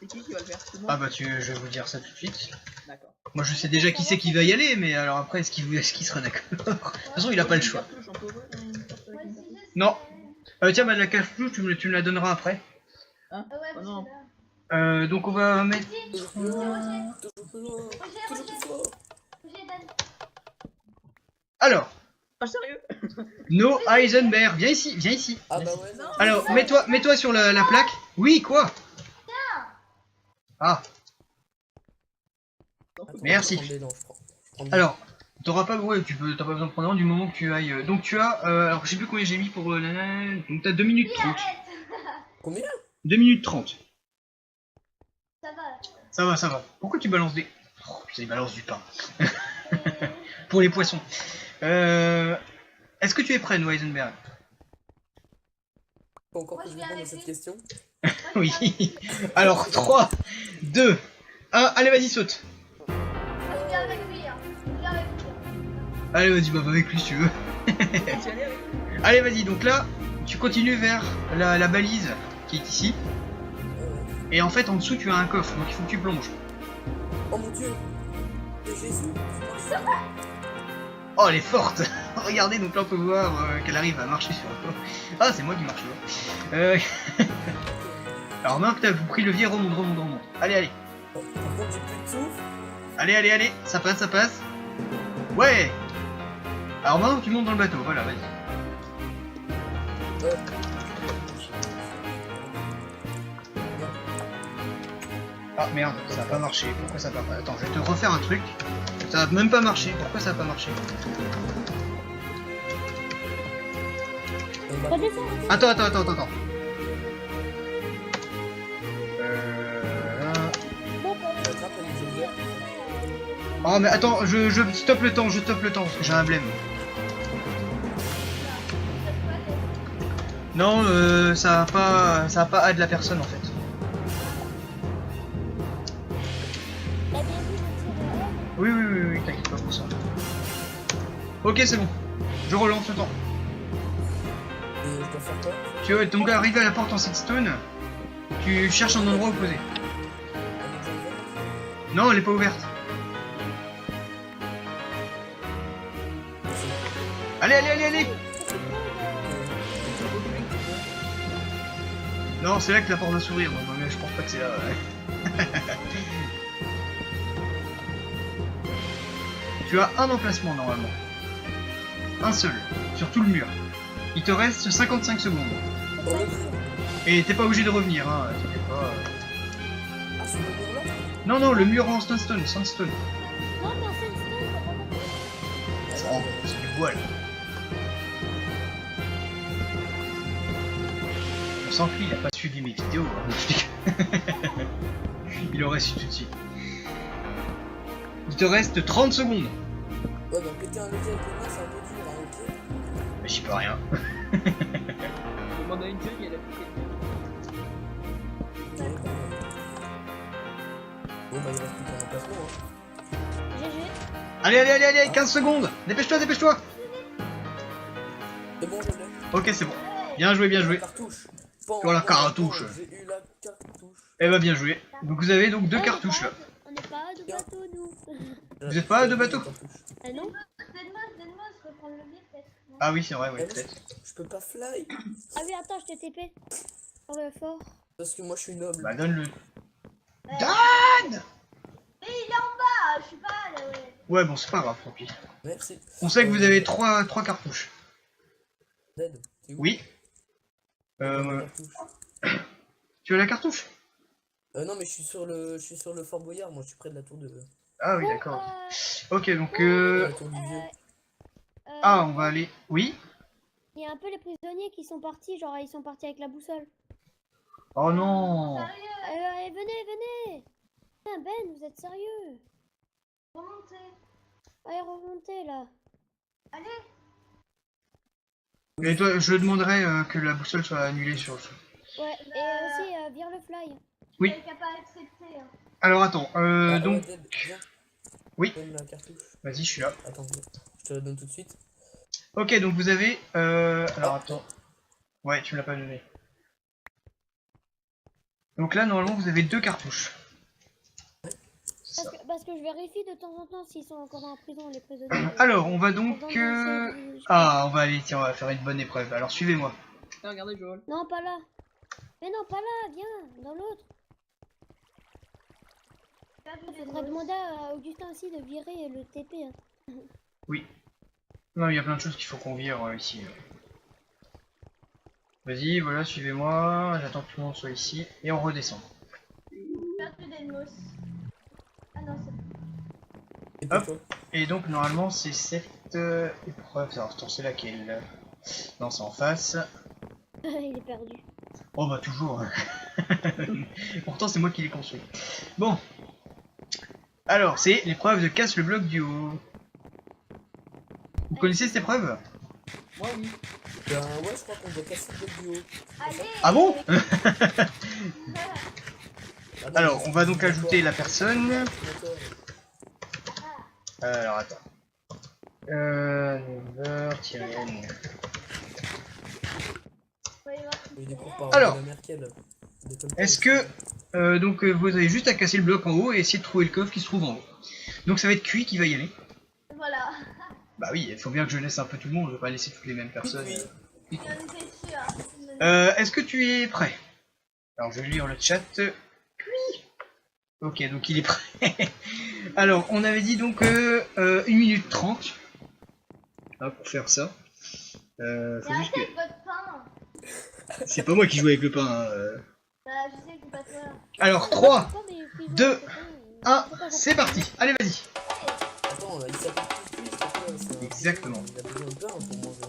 C'est qui va le faire? C'est moi? Ah bah, je vais vous dire ça tout de suite. D'accord. Moi, je sais déjà qui c'est qui va y aller, mais alors après, est-ce qu'il sera d'accord? De toute façon, il a pas le choix. Cartouche, on peut ouvrir une porte avec une cartouche? Non. Tiens, bah, la cartouche, tu me la donneras après. Hein? Ah ouais, Oh parce non. que là... Donc, on va mettre... Toujours plus loin. Toujours plus loin. Toujours plus fort. Roger, donne. Alors, Ah, sérieux? No Heisenberg, viens ici. Ah bah ouais. non. Alors, mets-toi sur la plaque. Oui, quoi? Ah, merci. Je prends des dents, je prends des- alors, t'auras pas... Ouais, t'as pas besoin de prendre un du moment que tu ailles... Donc, tu as... alors, je sais plus combien j'ai mis pour la... Donc, t'as 2 minutes 30. Combien? 2 minutes 30. Ça va. Ça va. Pourquoi tu balances des... Oh, putain, il balance du pain. Pour les poissons. Est-ce que tu es prêt, No Heisenberg? Faut encore Moi, que je je viens réponde à avec cette lui. question. Oui. Alors, 3, 2, 1, allez, vas-y, saute. Je viens avec lui, hein. Je viens avec lui. Allez, vas-y, bah, va avec lui si tu veux. Tu allais avec? Allez, vas-y, donc là, tu continues vers la balise qui est ici. Et en fait, en dessous, tu as un coffre, donc il faut que tu plonges. Oh mon dieu. C'est Jésus. Oh, elle est forte. Regardez, donc là, on peut voir qu'elle arrive à marcher sur un coffre. Ah, c'est moi qui marche là. Alors, maintenant que t'as pris le levier, remonte. Allez. Par contre, j'ai plus de souffle. Allez, ça passe. Ouais. Alors maintenant, tu montes dans le bateau, voilà, vas-y. Ouais. Ah merde, ça a pas marché. Pourquoi ça a pas marché? Attends, je vais te refaire un truc. Ça a même pas marché. Pourquoi ça a pas marché? Redescends. Attends. Oh mais attends, je stoppe le temps, j'ai un blême. Non, ça va pas aide la personne en fait. T'as bien vu le tir Oui, t'inquiète pas pour ça. Ok, c'est bon. Je relance le temps. Et je dois faire quoi? Tu vois, donc arrivé à la porte en sandstone, tu cherches un endroit opposé. Non, elle est pas ouverte. Allez. Non, c'est là que la porte va s'ouvrir, donc mais je pense pas que c'est là. Ouais. Tu as un emplacement normalement. Un seul, sur tout le mur. Il te reste 55 secondes. Et t'es pas obligé de revenir, hein, t'inquiète pas. Ah, sur le mur là? Non, le mur en sandstone. Sandstone. Non, mais en sandstone, t'as pas compris. Oh, c'est du bois là. On sent qu'il a pas suivi mes vidéos. Hein. Il aurait su tout de suite. Il te reste 30 secondes. Ouais, donc péter un levier avec les mains, c'est un peu dur, hein, ok? Mais j'y peux rien. Je demande à une jeune et elle a fait Ok, bah. Bon, bah, il reste plus qu'un emplacement, hein. GG. Allez, 15 secondes. Dépêche-toi. C'est bon, je l'ai. Ok, c'est bon. Bien joué. Cartouche. Sur la cartouche. J'ai eu la cartouche. Eh bah bien joué. Donc vous avez donc deux cartouches là. On n'est pas de bateau, nous. Vous êtes pas à deux bateaux? Ah non? Donne-moi, je reprends le levier peut-être. Non. Ah oui, c'est vrai, ouais, peut-être. Je peux pas fly. Ah oui, attends, je t'ai TP. Oh, ouais, fort. Parce que moi, je suis noble. Bah donne-le. Mais Dan! il est en bas, je suis pas là, ouais. Ouais, bon, c'est pas grave, tant pis. Merci. On sait que vous avez trois cartouches. Dead. T'es où? Oui. La cartouche. Tu as la cartouche? Non, mais je suis sur le Fort Boyard, moi, je suis près de la tour de. Ah oui, d'accord. Ok, donc La tour du vieux. Ah, on va aller... Oui? Il y a un peu les prisonniers qui sont partis, genre ils sont partis avec la boussole. Oh non! Allez, venez! Putain, Ben, vous êtes sérieux? Remontez. Allez, remontez là. Allez. Et toi, je demanderai que la boussole soit annulée sur le... Ouais, et aussi, vire le fly. Oui. Quelqu'un pas accepté. Hein. Alors attends, donc... Dead, viens. Oui. Donne la cartouche. Vas-y, je suis là. Attends, je te la donne tout de suite. Ok, donc vous avez... Alors attends. Ouais, tu me l'as pas donné. Donc là, normalement, vous avez deux cartouches. C'est ça. Parce que je vérifie de temps en temps s'ils sont encore en prison, les prisonniers. Alors, on va donc... Pendant que c'est- Ah, on va aller, tiens, on va faire une bonne épreuve. Alors, suivez-moi. Tiens, regardez, Joel. Non, pas là. Mais non, pas là, viens, dans l'autre. Il faudrait demander à Augustin aussi de virer le TP. Hein. Oui. Non, il y a plein de choses qu'il faut qu'on vire ici. Vas-y, voilà, suivez-moi. J'attends que tout le monde soit ici. Et on redescend. Perdu d'Elmos. Ah non, c'est Et puis Hop. toi? Et donc, normalement, c'est cette épreuve. Alors, attends, c'est laquelle? Non, c'est en face. Il est perdu. Oh, bah, toujours. Pourtant, c'est moi qui l'ai construit. Bon. Alors, c'est l'épreuve de casse le bloc du haut. Vous connaissez cette épreuve? Moi, oui. Ben ouais, je crois qu'on doit casser le bloc du haut. Allez. Ah bon? Ah non, Alors, mais on va donc c'est ajouter la personne. d'accord. Alors, attends. 9h-N. Il y a des cours par Alors. Angela Merkel. Des comme ça, Est-ce aussi. que... donc, vous avez juste à casser le bloc en haut et essayer de trouver le coffre qui se trouve en haut. Donc, ça va être Cui qui va y aller. Voilà. Bah oui, il faut bien que je laisse un peu tout le monde, je vais pas laisser toutes les mêmes personnes. Oui. J'en étais sûre. Est-ce que tu es prêt? Alors, je vais lire le chat. Oui. Ok, donc il est prêt. Alors, on avait dit donc 1 minute 30. Ah, pour faire ça. Faut Mais juste que... arrêtez avec votre pain. C'est pas moi qui joue avec le pain. Bah, je sais que c'est pas toi. Alors, 3, Pourquoi mes prisonniers, 2, c'est pas- 1, pourquoi vous- c'est parti. Allez, vas-y. Attends, il s'appelle Cucu, c'est quoi ça? Exactement. Il a besoin de pain pour manger.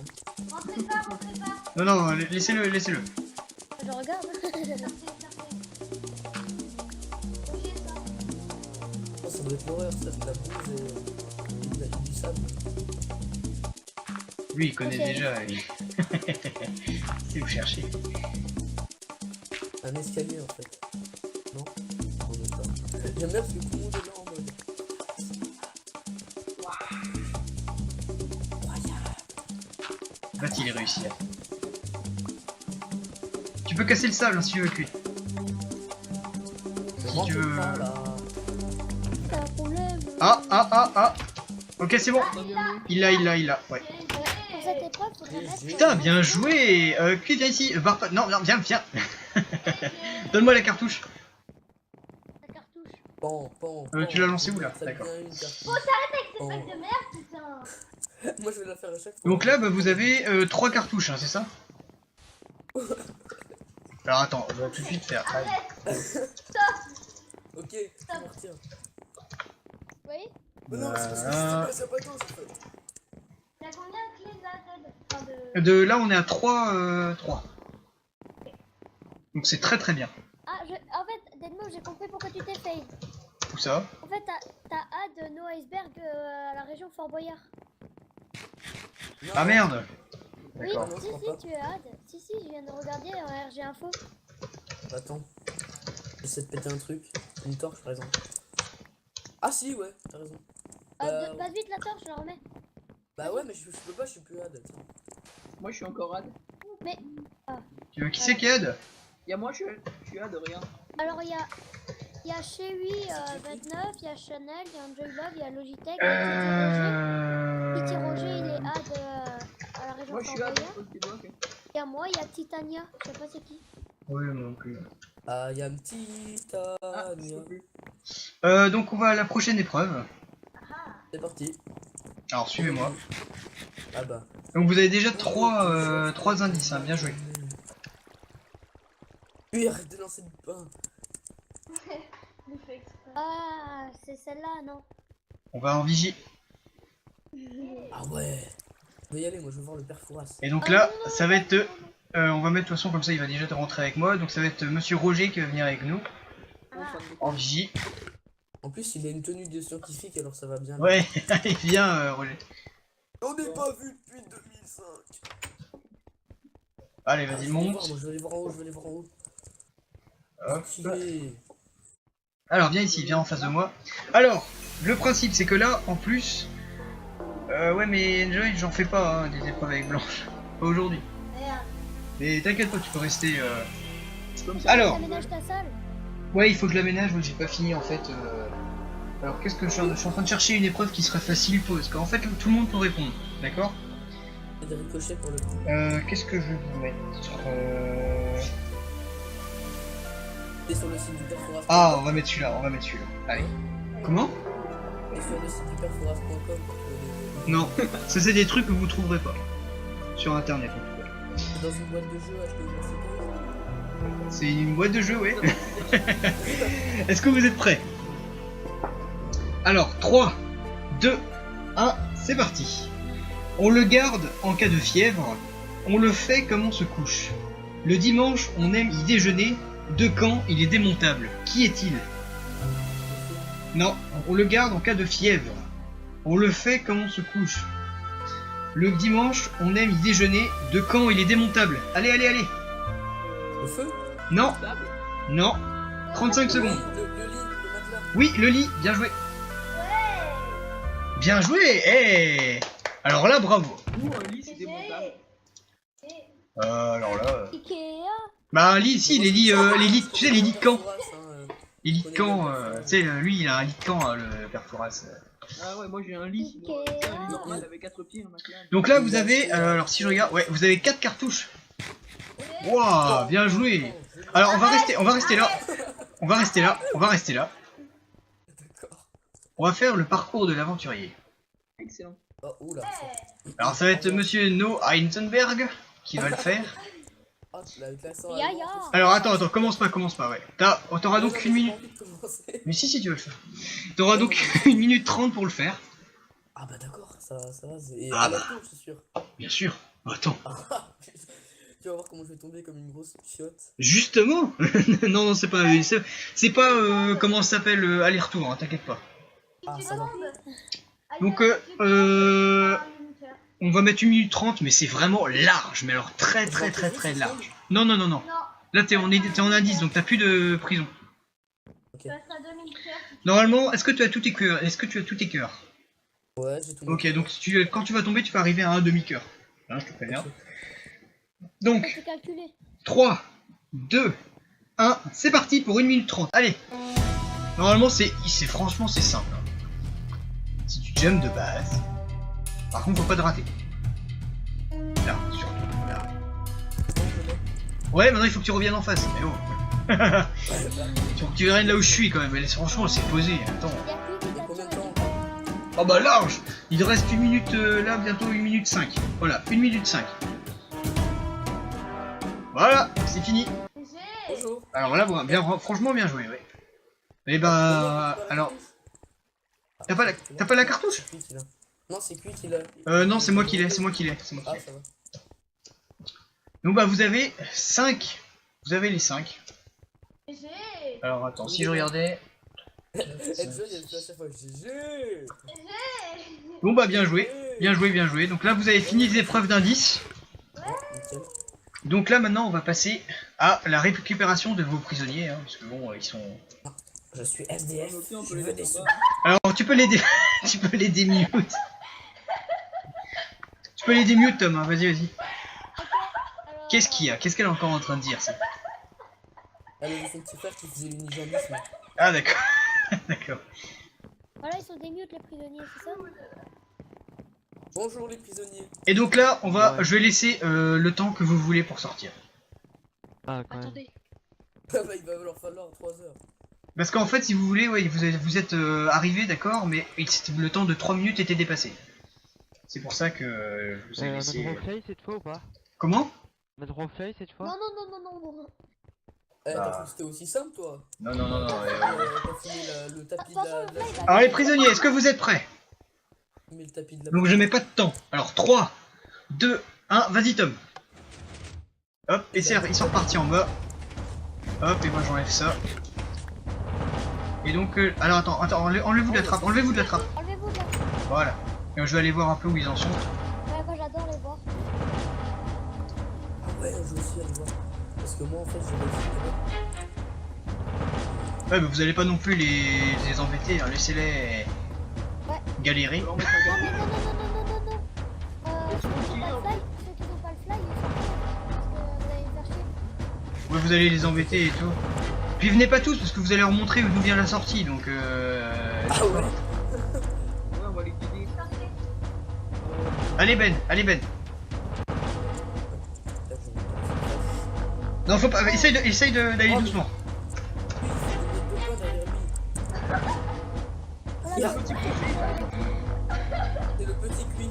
Rentrez pas, rentrez pas. Non, non, laissez-le, laissez-le. Je regarde. Sortez, sortez. Bougez ça. Oh, ça doit être l'horreur, ça, de la bouse et du sable. Lui, il connaît Ok. déjà. Si vous cherchez. Un escalier en fait. Non? En même temps. J'aime bien parce que tout le monde est là en mode. Va-t-il réussir? Tu peux casser le sable hein, si tu veux, Cui. Si tu veux- Pas, là. T'as un problème. Ah. Ok, c'est bon. Il l'a. Ouais. Pour cette épreuve, faudrait mettre. Putain, bien joué. Cui, viens ici. Non, viens. Donne-moi la cartouche. La cartouche. Pan. Tu l'as lancé où, là? Ça D'accord. devient une cartouche. C'est pas de merde, putain. Moi je vais la faire à chaque fois. Donc là, bah, vous avez 3 cartouches, hein, c'est ça? Alors attends, on va tout de suite faire. Allez. Ok, je vais partir. Oui. Mais non, c'est parce que Voilà. c'est pas toi, en fait. T'as combien de clés là, Ted Enfin, de... De là, on est à 3. Donc c'est très bien. Ah, en fait, Denmo, j'ai compris pourquoi tu t'es fail. Où ça? En fait, t'as hâte No Iceberg à la région Fort Boyard. Non, Ah merde. Oui, D'accord. Non, je crois si, pas. tu es hâte. Si, je viens de regarder en RG Info. Attends. J'essaie de péter un truc. Une torche par exemple. Ah si, ouais, t'as raison. Passe vite la torche, je la remets. Bah ouais, mais je peux pas, je suis plus hard. Attends. Moi je suis encore ad. Mais, Tu veux qui c'est qui aide? Y'a moi je suis ad, regarde. alors il y a chez lui 29, il y a Chanel, il y a Enjoy Love, il y a Logitech, il y a Petit Roger, il est hard à la région Moi je Fort suis ad, Boyard. je pose tes doigts, ok. Il y a moi, il y a Titania, je sais pas c'est qui. Oui, non plus. Ah, y'a un petit Ah, je Tania. peux plus. Donc on va à la prochaine épreuve. C'est parti. Alors suivez-moi. Ah bah. Donc vous avez déjà 3 indices, hein, bien joué. Oui, arrête de lancer du pain. Il fait exprès. Ah, c'est celle-là, non? On va en vigie. Ah ouais. Je vais y aller, moi je veux voir le père Fouras. Et donc Ah, là, non, non, ça va non, être... non, non. on va mettre de toute façon comme ça, il va déjà te rentrer avec moi. Donc ça va être Monsieur Roger qui va venir avec nous. En vigie. En plus, il a une tenue de scientifique, alors ça va bien. Ouais, allez, viens Roger. On n'est pas vu depuis 2005. Allez, Ah, vas-y, je vais voir, monte. moi je vais aller voir en haut, je vais aller voir en haut. Hop. Stylé. Alors viens ici, viens en face de moi. Alors, le principe c'est que là, en plus... ouais mais Enjoy, j'en fais pas hein, des épreuves avec Blanche. Pas aujourd'hui. Merde. Mais t'inquiète pas, tu peux rester... C'est comme ça. Alors, T'aménages ta salle? ouais, il faut que je l'aménage, moi j'ai pas fini en fait. Alors qu'est-ce que je suis en train de chercher une épreuve qui serait facile parce qu'en fait tout le monde peut répondre, d'accord? Il y a des ricochets pour le. Qu'est-ce que je vais vous mettre T'es sur le site du père Fouras. Ah, on va mettre celui-là, Allez. Comment? T'es sur le site du père Fouras.com pour trouver des. Non, ça c'est des trucs que vous trouverez pas. Sur internet en tout cas. Dans une boîte de jeu achetée au Mexico. C'est une boîte de jeu, ouais. Est-ce que vous êtes prêts? Alors, 3, 2, 1, c'est parti. On le garde en cas de fièvre, on le fait comme on se couche. Le dimanche, on aime y déjeuner, de quand il est démontable. Qui est-il? Non, on le garde en cas de fièvre. On le fait comme on se couche. Le dimanche, on aime y déjeuner, de quand il est démontable. Allez, allez, allez. Le feu. Non, Table. non. 35 Oui, secondes. le lit, le matelas. Oui, le lit, bien joué. Bien joué, eh. Alors là, bravo. Nous un lit c'est démontable. Alors là... Ikea? Bah, un lit, si, les lits, tu sais, les lits de camp. Fouras, hein, Les lits de camp, tu sais, lui, il a un lit de camp, le père Fouras. Ah ouais, moi j'ai un lit sinon. Ikea. C'est un lit normal avec 4 pieds, un matelas. Donc là, vous avez, alors si je regarde, ouais, vous avez 4 cartouches. Waouh, bien joué. Alors, on va rester là. On va rester là. D'accord. On va faire le parcours de l'aventurier. Excellent. Oh, oula. Alors, ça va être Monsieur No Heisenberg qui va le faire. Ah, avec l'accent. Ya, allemand, ya. c'est- Alors, attends, commence pas, ouais. T'auras Non, donc mais une j'ai minute. pas envie de commencer. Mais si, tu vas le faire. T'auras donc 1 minute 30 pour le faire. Ah bah d'accord, ça va. Et Ah à la bah. tour, je suis sûr. Bien sûr. Attends. Tu vas voir comment je vais tomber comme une grosse chiotte. Justement. Non, c'est pas, comment ça s'appelle aller-retour, hein, t'inquiète pas. Ah, tu ça va. tombes. Donc, on va mettre 1 minute 30, mais c'est vraiment large. Mais alors très large. Non, non, non, non. Non, Là, t'es en indice, donc t'as plus de prison. ça sera 2000 cœurs. Normalement, est-ce que tu as tous tes cœurs? Est-ce que tu as tous tes cœurs? Ouais, j'ai tout. Ok, donc quand tu vas tomber, tu vas arriver à un demi-cœur. Hein, je te préviens. Ok. Donc, C'est calculé. 3, 2, 1, c'est parti pour 1 minute 30. Allez. Normalement, franchement, c'est simple. Hein. Si tu jump de base. Par contre, faut pas te rater. Là, surtout. Là. Ouais, maintenant il faut que tu reviennes en face. Mais oh. Faut que tu viennes là où je suis quand même. Mais franchement, c'est posé. Attends. Il y a plus Il y a de combien de naturel. temps? Oh bah large. Il te reste 1 minute là, bientôt 1 minute 5. Voilà, 1 minute 5. Voilà, c'est fini. J'ai. Bonjour. Alors là, franchement, bien joué, ouais. Et bah, alors, t'as pas la cartouche? C'est qui l'a? Non, c'est qui qui l'a? Non, c'est moi qui l'ai, c'est moi qui l'ai. C'est moi qui Ah, l'ai. ça va. Donc bah, vous avez 5. Vous avez les 5. J'ai. Alors attends, si je regardais. Enzo, il a fait à chaque fois GG. Bon bah, bien joué. Bien joué, bien joué. Donc là, vous avez fini les épreuves d'indice. Ouais, nickel. Donc là, maintenant, on va passer à la récupération de vos prisonniers. Hein, parce que bon, ils sont... Je suis SDF. Ok, on peut Je les veux des mettre sous. en bas. Alors, tu peux les tu peux les démute. Tu peux les démute, Tom. Hein, vas-y, vas-y. Alors, Qu'est-ce qu'il y a? Qu'est-ce qu'elle est encore en train de dire, ça? Elle avait son petit frère qui faisait l'unijambisme. Ah, d'accord. D'accord. Voilà, ils sont des mutes les prisonniers, c'est ça? Bonjour les prisonniers. Et donc là, Ouais. je vais laisser le temps que vous voulez pour sortir. Ah, quand même. Attendez. Ah bah, il va leur falloir 3 heures. Parce qu'en fait, si vous voulez, ouais, vous êtes arrivé, d'accord, mais le temps de 3 minutes était dépassé. C'est pour ça que je vous ai laissé... Mettre roleplay cette fois ou pas? Comment? Mettre roleplay cette fois? Non, non, non, non, non, non. Eh, Bah. t'as cru que c'était aussi simple toi? Non, non, non, non. T'as filé le tapis de Attention, la... le play, il va- Alors les prisonniers, est-ce que vous êtes prêts? Mais le tapis de la... Donc je mets pas de temps. Alors 3, 2, 1, vas-y Tom. Hop, et ils sont repartis en bas. Hop, et moi j'enlève ça. Et donc, alors attends, enlevez-vous de la trappe, enlevez-vous de la trappe. Enlevez-vous de là. Voilà. Et je vais aller voir un peu où ils en sont. Ouais, moi j'adore les voir. Ah ouais, je veux aussi aller voir. Parce que moi en fait j'ai réussi. Ouais, mais vous allez pas non plus les embêter, hein. Laissez-les Ouais. galérer. On va mettre un Non, gars. mais non, non, non, non, non, non, non. Ceux qui n'ont pas le fly, ils sont parce que vous allez me faire chier. Ouais, vous allez les embêter et tout. Puis venez pas tous parce que vous allez leur montrer d'où vient la sortie, donc Ah ouais. Ouais, on va les guider. Allez Ben, allez Ben. Non, faut pas, essaye d'aller Oh, doucement. Voilà, C'est le petit cuit.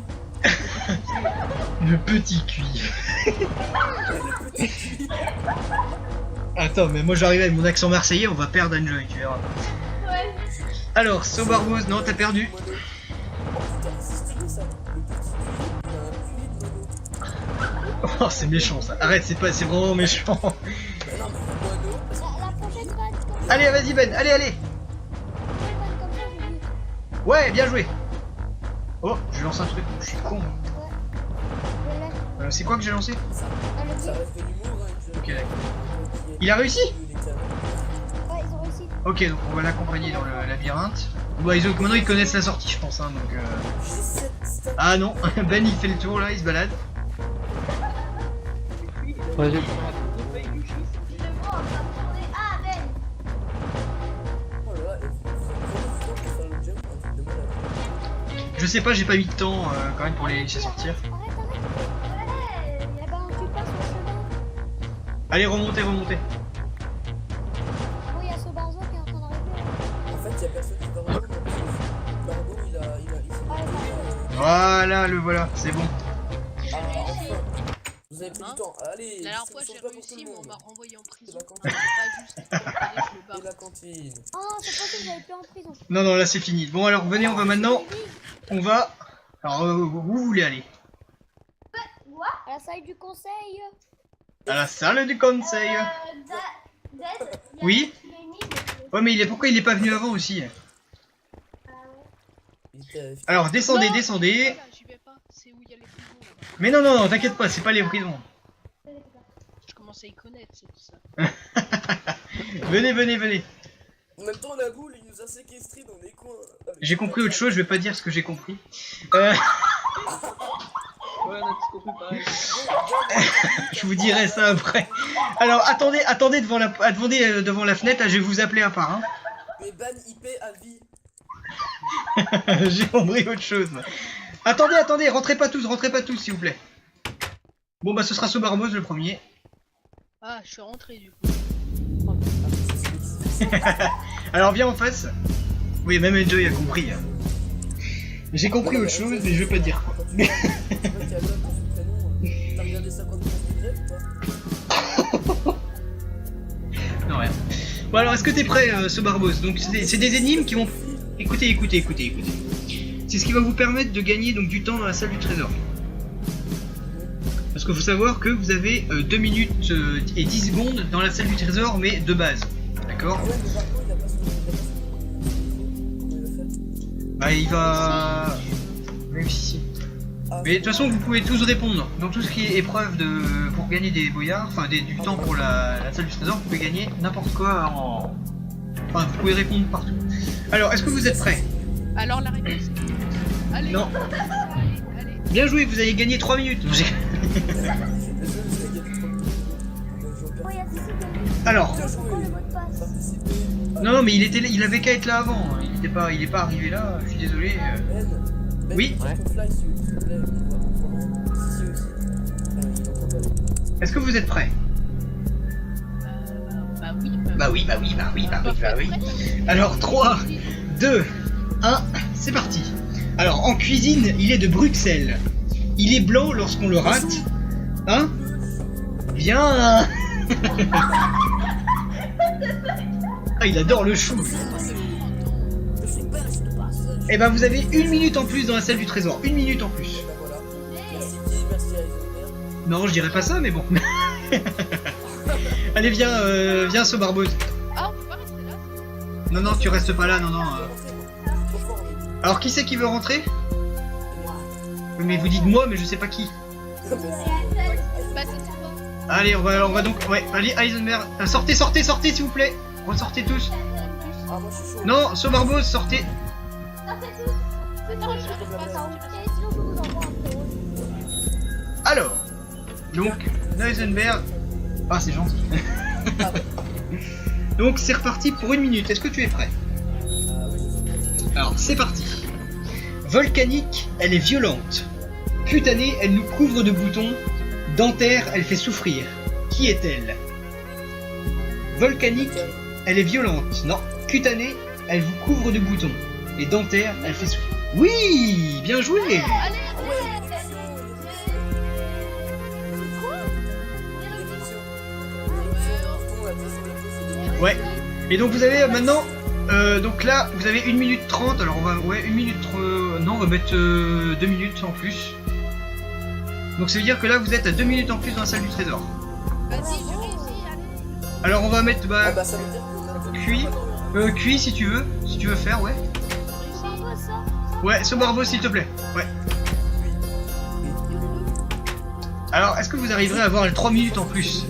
Le petit cuit. Le petit cuit. Attends, mais moi j'arrive avec mon accent marseillais, on va perdre Enjoy, tu verras. Ouais. Alors, Sobarbouz, non, t'as perdu. Oh putain, c'est stylé ça. Le petit cuit, il a un cuit de mono. Oh, c'est méchant ça. Arrête, c'est vraiment méchant. Bah non, mais le mono, parce la prochaine vanne comme ça. Allez, vas-y Ben, allez, allez. La prochaine vanne comme ça, j'ai vu. Ouais, bien joué. Oh, je lance un truc, je suis con. Je l'ai. C'est quoi que j'ai lancé? Ah, le ça bleu. reste de l'humour, hein. Ok, d'accord. Il a réussi? Ouais, ils ont réussi. Ok, donc on va l'accompagner dans le labyrinthe. Bah, maintenant ils connaissent la sortie, je pense, hein, donc... J'ai 7 stats. Ah non, Ben il fait le tour là, il se balade. Ouais, j'ai- Je le vois en train de tourner. Ah, Ben. Oh là là, et vous avez vraiment du temps pour faire le jump, un truc de malade. Je sais pas, j'ai pas eu de temps quand même pour les laisser sortir. Arrête, arrête. Ouais. Eh ben, tu passes au chemin. Allez, remontez, remontez. Oh, il y a ce barzo qui est en train d'arriver. En fait, y'a personne qui va rejoindre. Barbeau, il s'est Ouais, monté, Voilà, le voilà, c'est bon. Ah, enfin. Vous avez pris Hein du temps. Allez, La dernière fois, distribution j'ai de repas pour tout réussi, le mais on monde. m'a renvoyé en prison. C'est la Non, cantine. pas juste. Allez, je me Et barre. la cantine. Oh, c'est pas que vous avez plus en prison. Non, non, là c'est fini. Bon, alors venez, on va maintenant. On va. Alors, où vous voulez aller? À la salle du conseil. À la salle du conseil. Dead. Oui? Il y a une île. Ouais, mais pourquoi il est pas venu avant aussi? Alors descendez, Non, descendez. Voilà, j'y vais pas. C'est où il y a les prisons là-bas. Mais non, non, non, t'inquiète pas, c'est pas les prisons. Je commence à y connaître, c'est tout ça. Venez, venez, venez. En même temps, la boule, il nous a séquestrés dans les coins. Ah, mais J'ai compris autre chose, je vais pas dire ce que j'ai compris. Ouais, on a tous compris pareil. Je vous dirai ça après. Alors attendez, attendez devant la fenêtre, là, je vais vous appeler un par un. Mais ban IP à vie. J'ai compris autre chose. moi. Attendez, attendez, rentrez pas tous, s'il vous plaît. Bon bah ce sera Sobarbos le premier. Ah, je suis rentré du coup. Alors viens en face. Oui, même Enjoy a compris. hein. J'ai compris autre chose, mais je vais pas dire quoi. Tu vois qu'il y a l'autre dans son prénom. T'as regardé 51 degrés ou pas? Non, rien. Bon alors, est-ce que t'es prêt, Sobarbos? Donc c'est des énigmes qui vont... Écoutez, écoutez, écoutez, écoutez. C'est ce qui va vous permettre de gagner donc du temps dans la salle du trésor. Parce qu'il faut savoir que vous avez 2 minutes et 10 secondes dans la salle du trésor, mais de base. D'accord? Ah ouais, mais par contre, il a pas son. Comment il va faire? Bah il va... Même si... Ah, Mais de toute façon vous pouvez tous répondre. Dans tout ce qui est épreuve de... pour gagner des boyards, enfin du temps pour la salle du trésor, vous pouvez gagner n'importe quoi en... Enfin vous pouvez répondre partout. Alors est-ce que vous êtes prêts? Alors la réponse est... Allez. Non. Allez. Bien joué, vous avez gagné 3 minutes. Oh, il y a Sissi qui Alors, a le mot de passe. non non mais il avait qu'à être là avant. Il est pas arrivé là, je suis désolé. Ben, Oui. ton fly, s'il te plaît, on voit en si aussi. Il entend pas. Est-ce que vous êtes prêts? Bah oui. Bah oui. Alors 3, 2, 1, c'est parti. Alors en cuisine, il est de Bruxelles. Il est blanc lorsqu'on le rate. Hein? Bien. Ah, il adore le chou. Eh ben vous avez 1 minute en plus dans la salle du trésor. 1 minute en plus. Ben voilà. Merci Guy, merci Heisenberg. Non, je dirais pas ça, mais bon. Allez, viens Sobarbos. Ah, on peut pas rester là. Non, non, tu restes pas là, non, non. Trop fort, lui. Alors qui c'est qui veut rentrer? Mais vous dites moi, mais je sais pas qui. Bah c'est toi. Allez, on va donc... Ouais, allez, Heisenberg. Sortez, s'il vous plaît. Ressortez tous. Ah, moi je suis chaud. Non, Sobarbos, sortez. Non, je sais pas ça. Et sinon, je vous envoie un pro. Alors, donc, Heisenberg... Ah, c'est gentil. Donc, c'est reparti pour 1 minute. Est-ce que tu es prêt? Alors, c'est parti. Volcanique, elle est violente. Cutanée, elle nous couvre de boutons. Dentaire, elle fait souffrir. Qui est-elle? Volcanique, elle est violente. Non. Cutanée, elle vous couvre de boutons. Et dentaire, elle fait souffrir. Oui, bien joué. Ouais. Et donc vous avez maintenant... donc là, vous avez 1 minute 30. Alors on va... Ouais, 1 minute... non, on va mettre 2 minutes en plus. Donc ça veut dire que là, vous êtes à 2 minutes en plus dans la salle du trésor. Vas-y, je réussis, allez. Alors on va mettre... Ah bah ça veut dire qu'on a cuit. Cuit si tu veux. Si tu veux faire, ouais. Ouais, Sobarbos s'il te plaît. Ouais. Alors, est-ce que vous arriverez à avoir les 3 minutes en plus?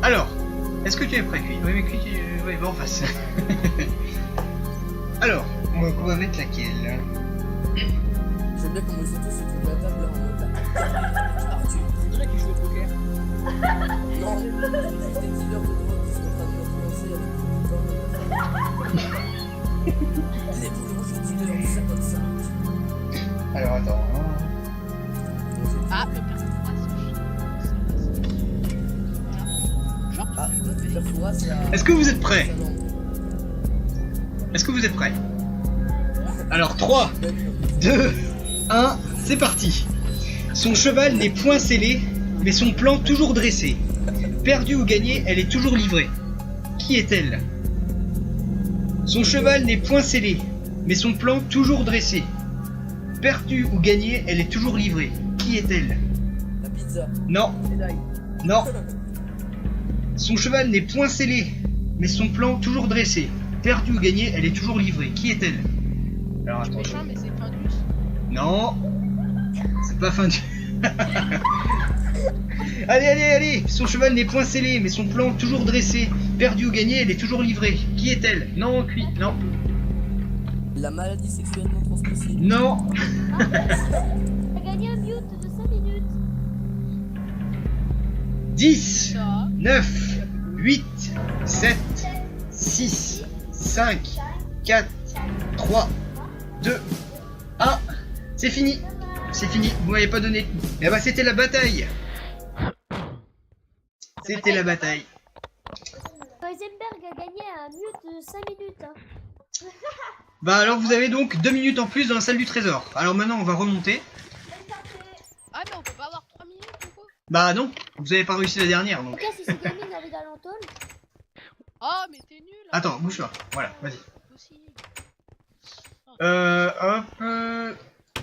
Alors, est-ce que tu es prêt, Cuit? Oui, mais Cuit, ouais, va en face. Alors, on va mettre laquelle? J'aime bien comment ils sont tous autour de la table là en mode Arthur. On dirait qu'il joue au poker. Non, des dealers de drogue qui sont en train de m'influencer avec les boules rouges de dealers du 55. Alors, attends. Ah, le Ah, la fourra, c'est à... Est-ce que vous êtes prêts? Est-ce que vous êtes prêts? Alors, 3, 2, 1, c'est parti. Son cheval n'est point scellé, mais son plan toujours dressé. Perdue ou gagnée, elle est toujours livrée. Qui est-elle? Son cheval n'est point scellé, mais son plan toujours dressé. Perdue ou gagnée, elle est toujours livrée. Qui est-elle? La pizza. Non, non. Son cheval n'est point scellé, mais son plan toujours dressé. Perdue ou gagnée, elle est toujours livrée. Qui est-elle? Alors Je suis attends. méchant, mais c'est Findus. Non, c'est pas fin du... Allez, son cheval n'est point scellé, mais son plan toujours dressé. Perdu ou gagné, elle est toujours livrée. Qui est-elle? Non, non, La maladie sexuellement transmissible. non. T'as gagné un mute de 5 minutes. 10, Ça. 9, 8, 7, 6, 5, 4, 3, 2, 1. C'est fini. C'est fini, vous m'avez pas donné. Eh bah c'était la bataille. C'était la bataille. Heisenberg a gagné un mute de 5 minutes. Hein. Bah alors vous avez donc 2 minutes en plus dans la salle du trésor. Alors maintenant on va remonter. Ah, mais on peut pas avoir 3 minutes ou quoi? Bah non, vous avez pas réussi la dernière En donc. tout cas, si c'est gaming avec Alantol, Ah, mais t'es nul. Hein. Attends, bouge pas. Voilà, vas-y. Aussi. Hop.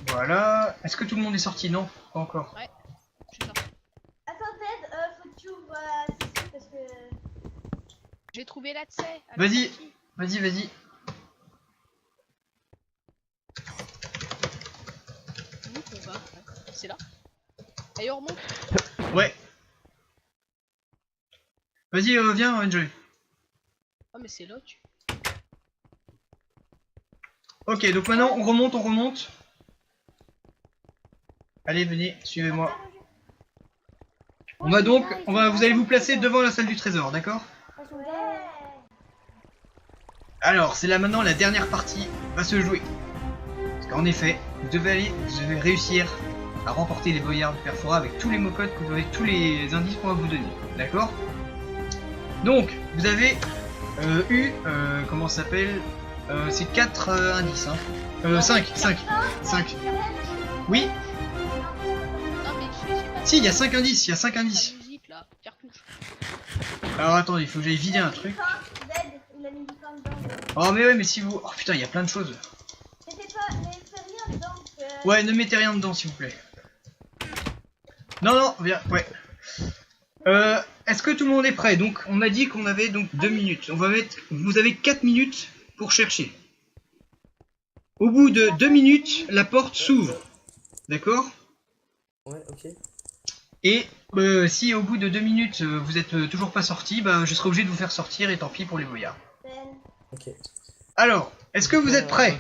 Voilà. Est-ce que tout le monde est sorti? Non, pas encore. Je suis sorti. Attends, Ted, faut que tu ouvres ceci parce que. J'ai trouvé la tse. Vas-y. Vas-y. Où qu'on va? C'est là. Allez, on remonte. Ouais. Vas-y, viens, Enjoy. Oh, mais c'est là, tu. Ok, donc maintenant on remonte. Allez, venez, suivez-moi. On va donc, vous allez vous placer devant la salle du trésor, d'accord? Alors, c'est là maintenant la dernière partie va se jouer. Parce qu'en effet, vous devez réussir à remporter les boyards de Perfora avec tous les mots-codes, avec tous les indices qu'on va vous donner, d'accord? Donc, vous avez eu, comment ça s'appelle? C'est 4 indices, hein. 5. Oui, Non, mais je sais pas. si, il y a 5 indices, La musique là, cartouche. Alors attendez, il faut que j'aille vider un truc. Dead, il a mis du pain dedans. Oh mais ouais, mais si vous... Oh putain, il y a plein de choses. C'était pas. Mais fais rien dedans. Ouais, ne mettez rien dedans s'il vous plaît. Non, viens, ouais. Est-ce que tout le monde est prêt? Donc, on a dit qu'on avait donc 2 minutes. On va mettre... Vous avez 4 minutes pour chercher. Au bout de 2 minutes, la porte s'ouvre. D'accord? Ouais, ok. Et si au bout de 2 minutes, vous êtes toujours pas sorti, bah je serai obligé de vous faire sortir et tant pis pour les boyards. Ok. Alors, est-ce que vous êtes prêts?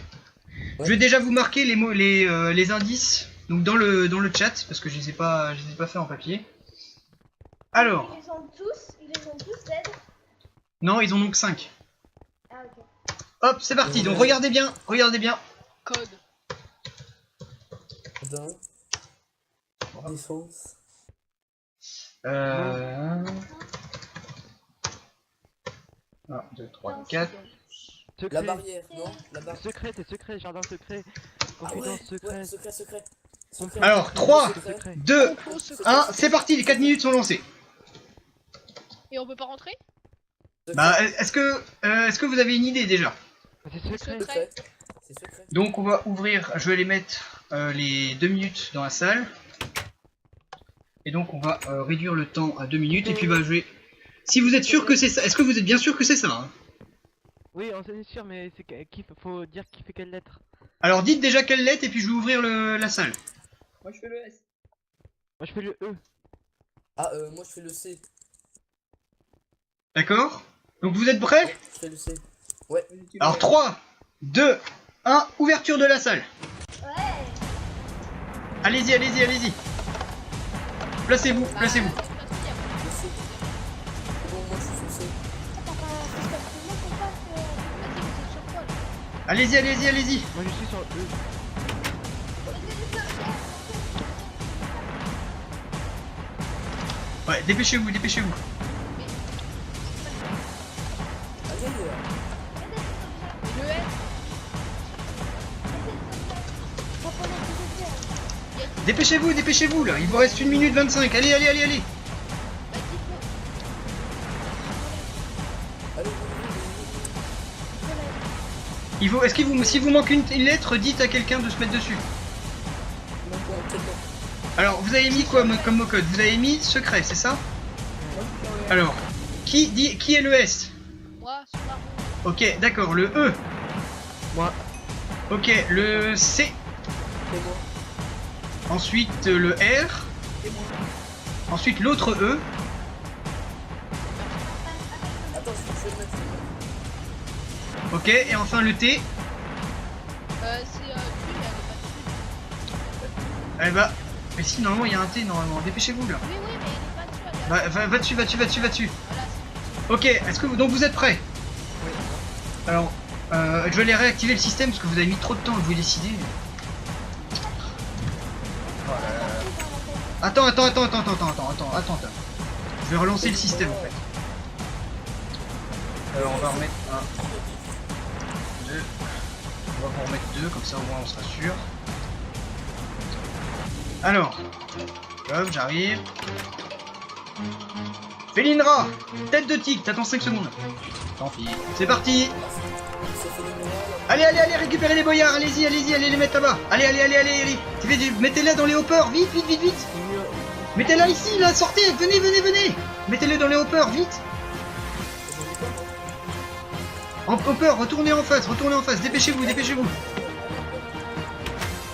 Ouais. Je vais déjà vous marquer les mots, les indices donc dans le chat parce que je les ai pas fait en papier. Alors, Ils les ont tous dead. non, ils ont donc 5. Ah, ok. Hop, c'est parti. Donc regardez bien. Code. Attends. Défense. 1, 2, 3, 4. La Secret. barrière, non? La barrière. Secret, c'est secret, jardin secret. Ah Confidence ouais, secret. ouais, secret. Secret. Alors, 3, Secret. 2, Contrôle secret. 1, c'est parti. Les 4 minutes sont lancées. Et on peut pas rentrer? Bah, est-ce que vous avez une idée déjà? C'est secret. Secret. C'est secret. Donc on va ouvrir, je vais les mettre les 2 minutes dans la salle. Et donc on va réduire le temps à 2 minutes et puis bah je vais... Si vous êtes sûr que c'est ça, est-ce que vous êtes bien sûr que c'est ça hein? Oui, on est sûr, mais c'est faut dire qui fait quelle lettre. Alors dites déjà quelle lettre et puis je vais ouvrir la salle. Moi je fais le S. Moi je fais le E. Ah, moi je fais le C. D'accord? Donc vous êtes prêts? Je fais le C. Vas-y, tu Alors le- 3, 2, 1, ouverture de la salle. Ouais. Allez-y. Placez-vous. Bah, c'est pas trop bien. Le C. C'est bon, moi je suis sur le C. Vas-y, vous êtes sur quoi là? Allez-y. Moi je suis sur le E. Ouais, dépêchez-vous. Allez, Et le S? Dépêchez-vous là, il vous reste 1 minute 25. Allez. Vas-y, allez. Est-ce qu'il vous, si vous manque une lettre, dites à quelqu'un de se mettre dessus. Non, quoi, quelle lettre? Alors, vous avez mis quoi comme mot code? Vous avez mis secret, c'est ça? Moi je suis sur le S. Alors, qui est le S? Moi, sur la roue. Ok, d'accord, le E. Moi. Ok, le C. Et moi. Ensuite le R. Et moi. Ensuite l'autre E. Attends, je vais le mettre. Ok, et enfin le T. C'est lui, mais elle est pas dessus. Eh bah, mais si, normalement il y a un T normalement. Dépêchez-vous là. Oui, mais elle est pas dessus. Elle est Va dessus, va dessus, va dessus, va dessus. Voilà, Ok, est-ce que vous, donc vous êtes prêts? Oui. Alors, je vais aller réactiver le système parce que vous avez mis trop de temps à vous décider. Attends. Je vais relancer le système en fait. Alors on va remettre 1, 2. On va en remettre 2, comme ça au moins on sera sûr. Alors, hop, j'arrive. Felindra, tête de tigre, t'attends 5 secondes. Tant pis, c'est parti. C'est fait numéro Allez, récupérez les boyards, allez-y, allez les mettre là-bas. Allez. Mettez-les dans les hoppers, vite. Mettez-la ici, là, sortez, venez. Mettez-les dans les hoppers, vite. En hopper, retournez en face, dépêchez-vous.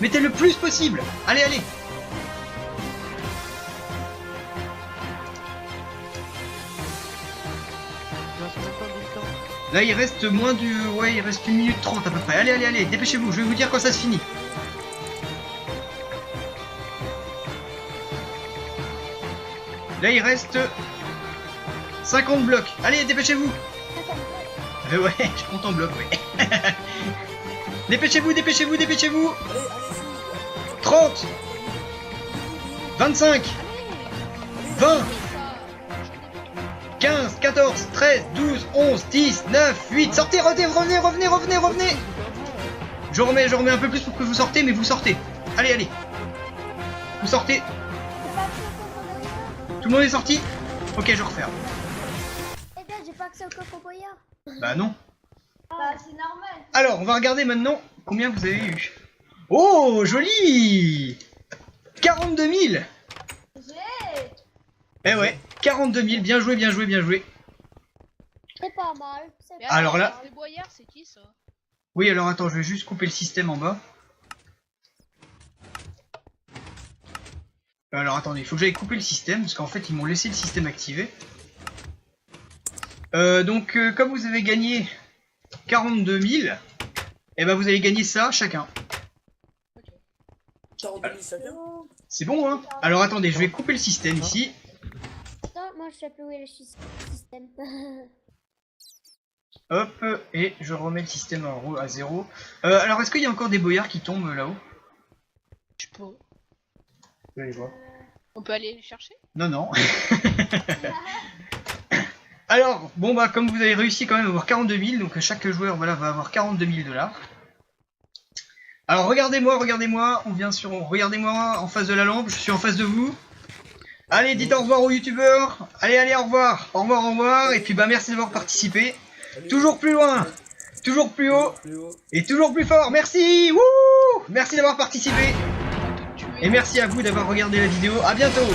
Mettez le plus possible. Allez. Là il reste moins du... Ouais, il reste 1 minute 30 à peu près. Allez, dépêchez-vous, je vais vous dire quand ça se finit. Là il reste 50 blocs. Allez, dépêchez-vous. Ouais, je compte en blocs, ouais. Dépêchez-vous. Allez, allez-y. 30 25 20 15, 14, 13, 12, 11, 10, 9, 8, sortez, revenez. Je remets un peu plus pour que vous sortez, mais vous sortez. Allez. Vous sortez. Tout le monde est sorti? Ok, je referme. Eh bien, j'ai pas accès au coffre au boyard. Bah non. Bah, c'est normal. Alors, on va regarder maintenant combien vous avez eu. Oh, joli 42 000. J'ai. Eh ouais, 42 000, bien joué. C'est pas mal. Mais Alors là- Les boyards, c'est qui ça? Oui, alors attends, je vais juste couper le système en bas. Alors attendez, il faut que j'aille couper le système, parce qu'en fait, ils m'ont laissé le système activé. Donc, comme vous avez gagné 42 000, et ben vous allez gagner ça chacun. 42 000 chacun. C'est bon, hein? Alors attendez, je vais couper le système ici. Attends, moi je sais plus où est le système. Hop, et je remets le système à 0. Alors, est-ce qu'il y a encore des boyards qui tombent là-haut? Je sais pas. Je vais aller voir. On peut aller les chercher? Non. Alors, bon bah comme vous avez réussi quand même à avoir 42 000, donc chaque joueur voilà, va avoir 42 000 $. Alors regardez-moi, on vient sur... Regardez-moi en face de la lampe, je suis en face de vous. Allez, dites au revoir aux youtubeurs. Allez, au revoir. Au revoir. Et puis bah merci d'avoir participé. Toujours plus loin, toujours plus haut, et toujours plus fort. Merci, wouh, merci d'avoir participé. Et merci à vous d'avoir regardé la vidéo. À bientôt.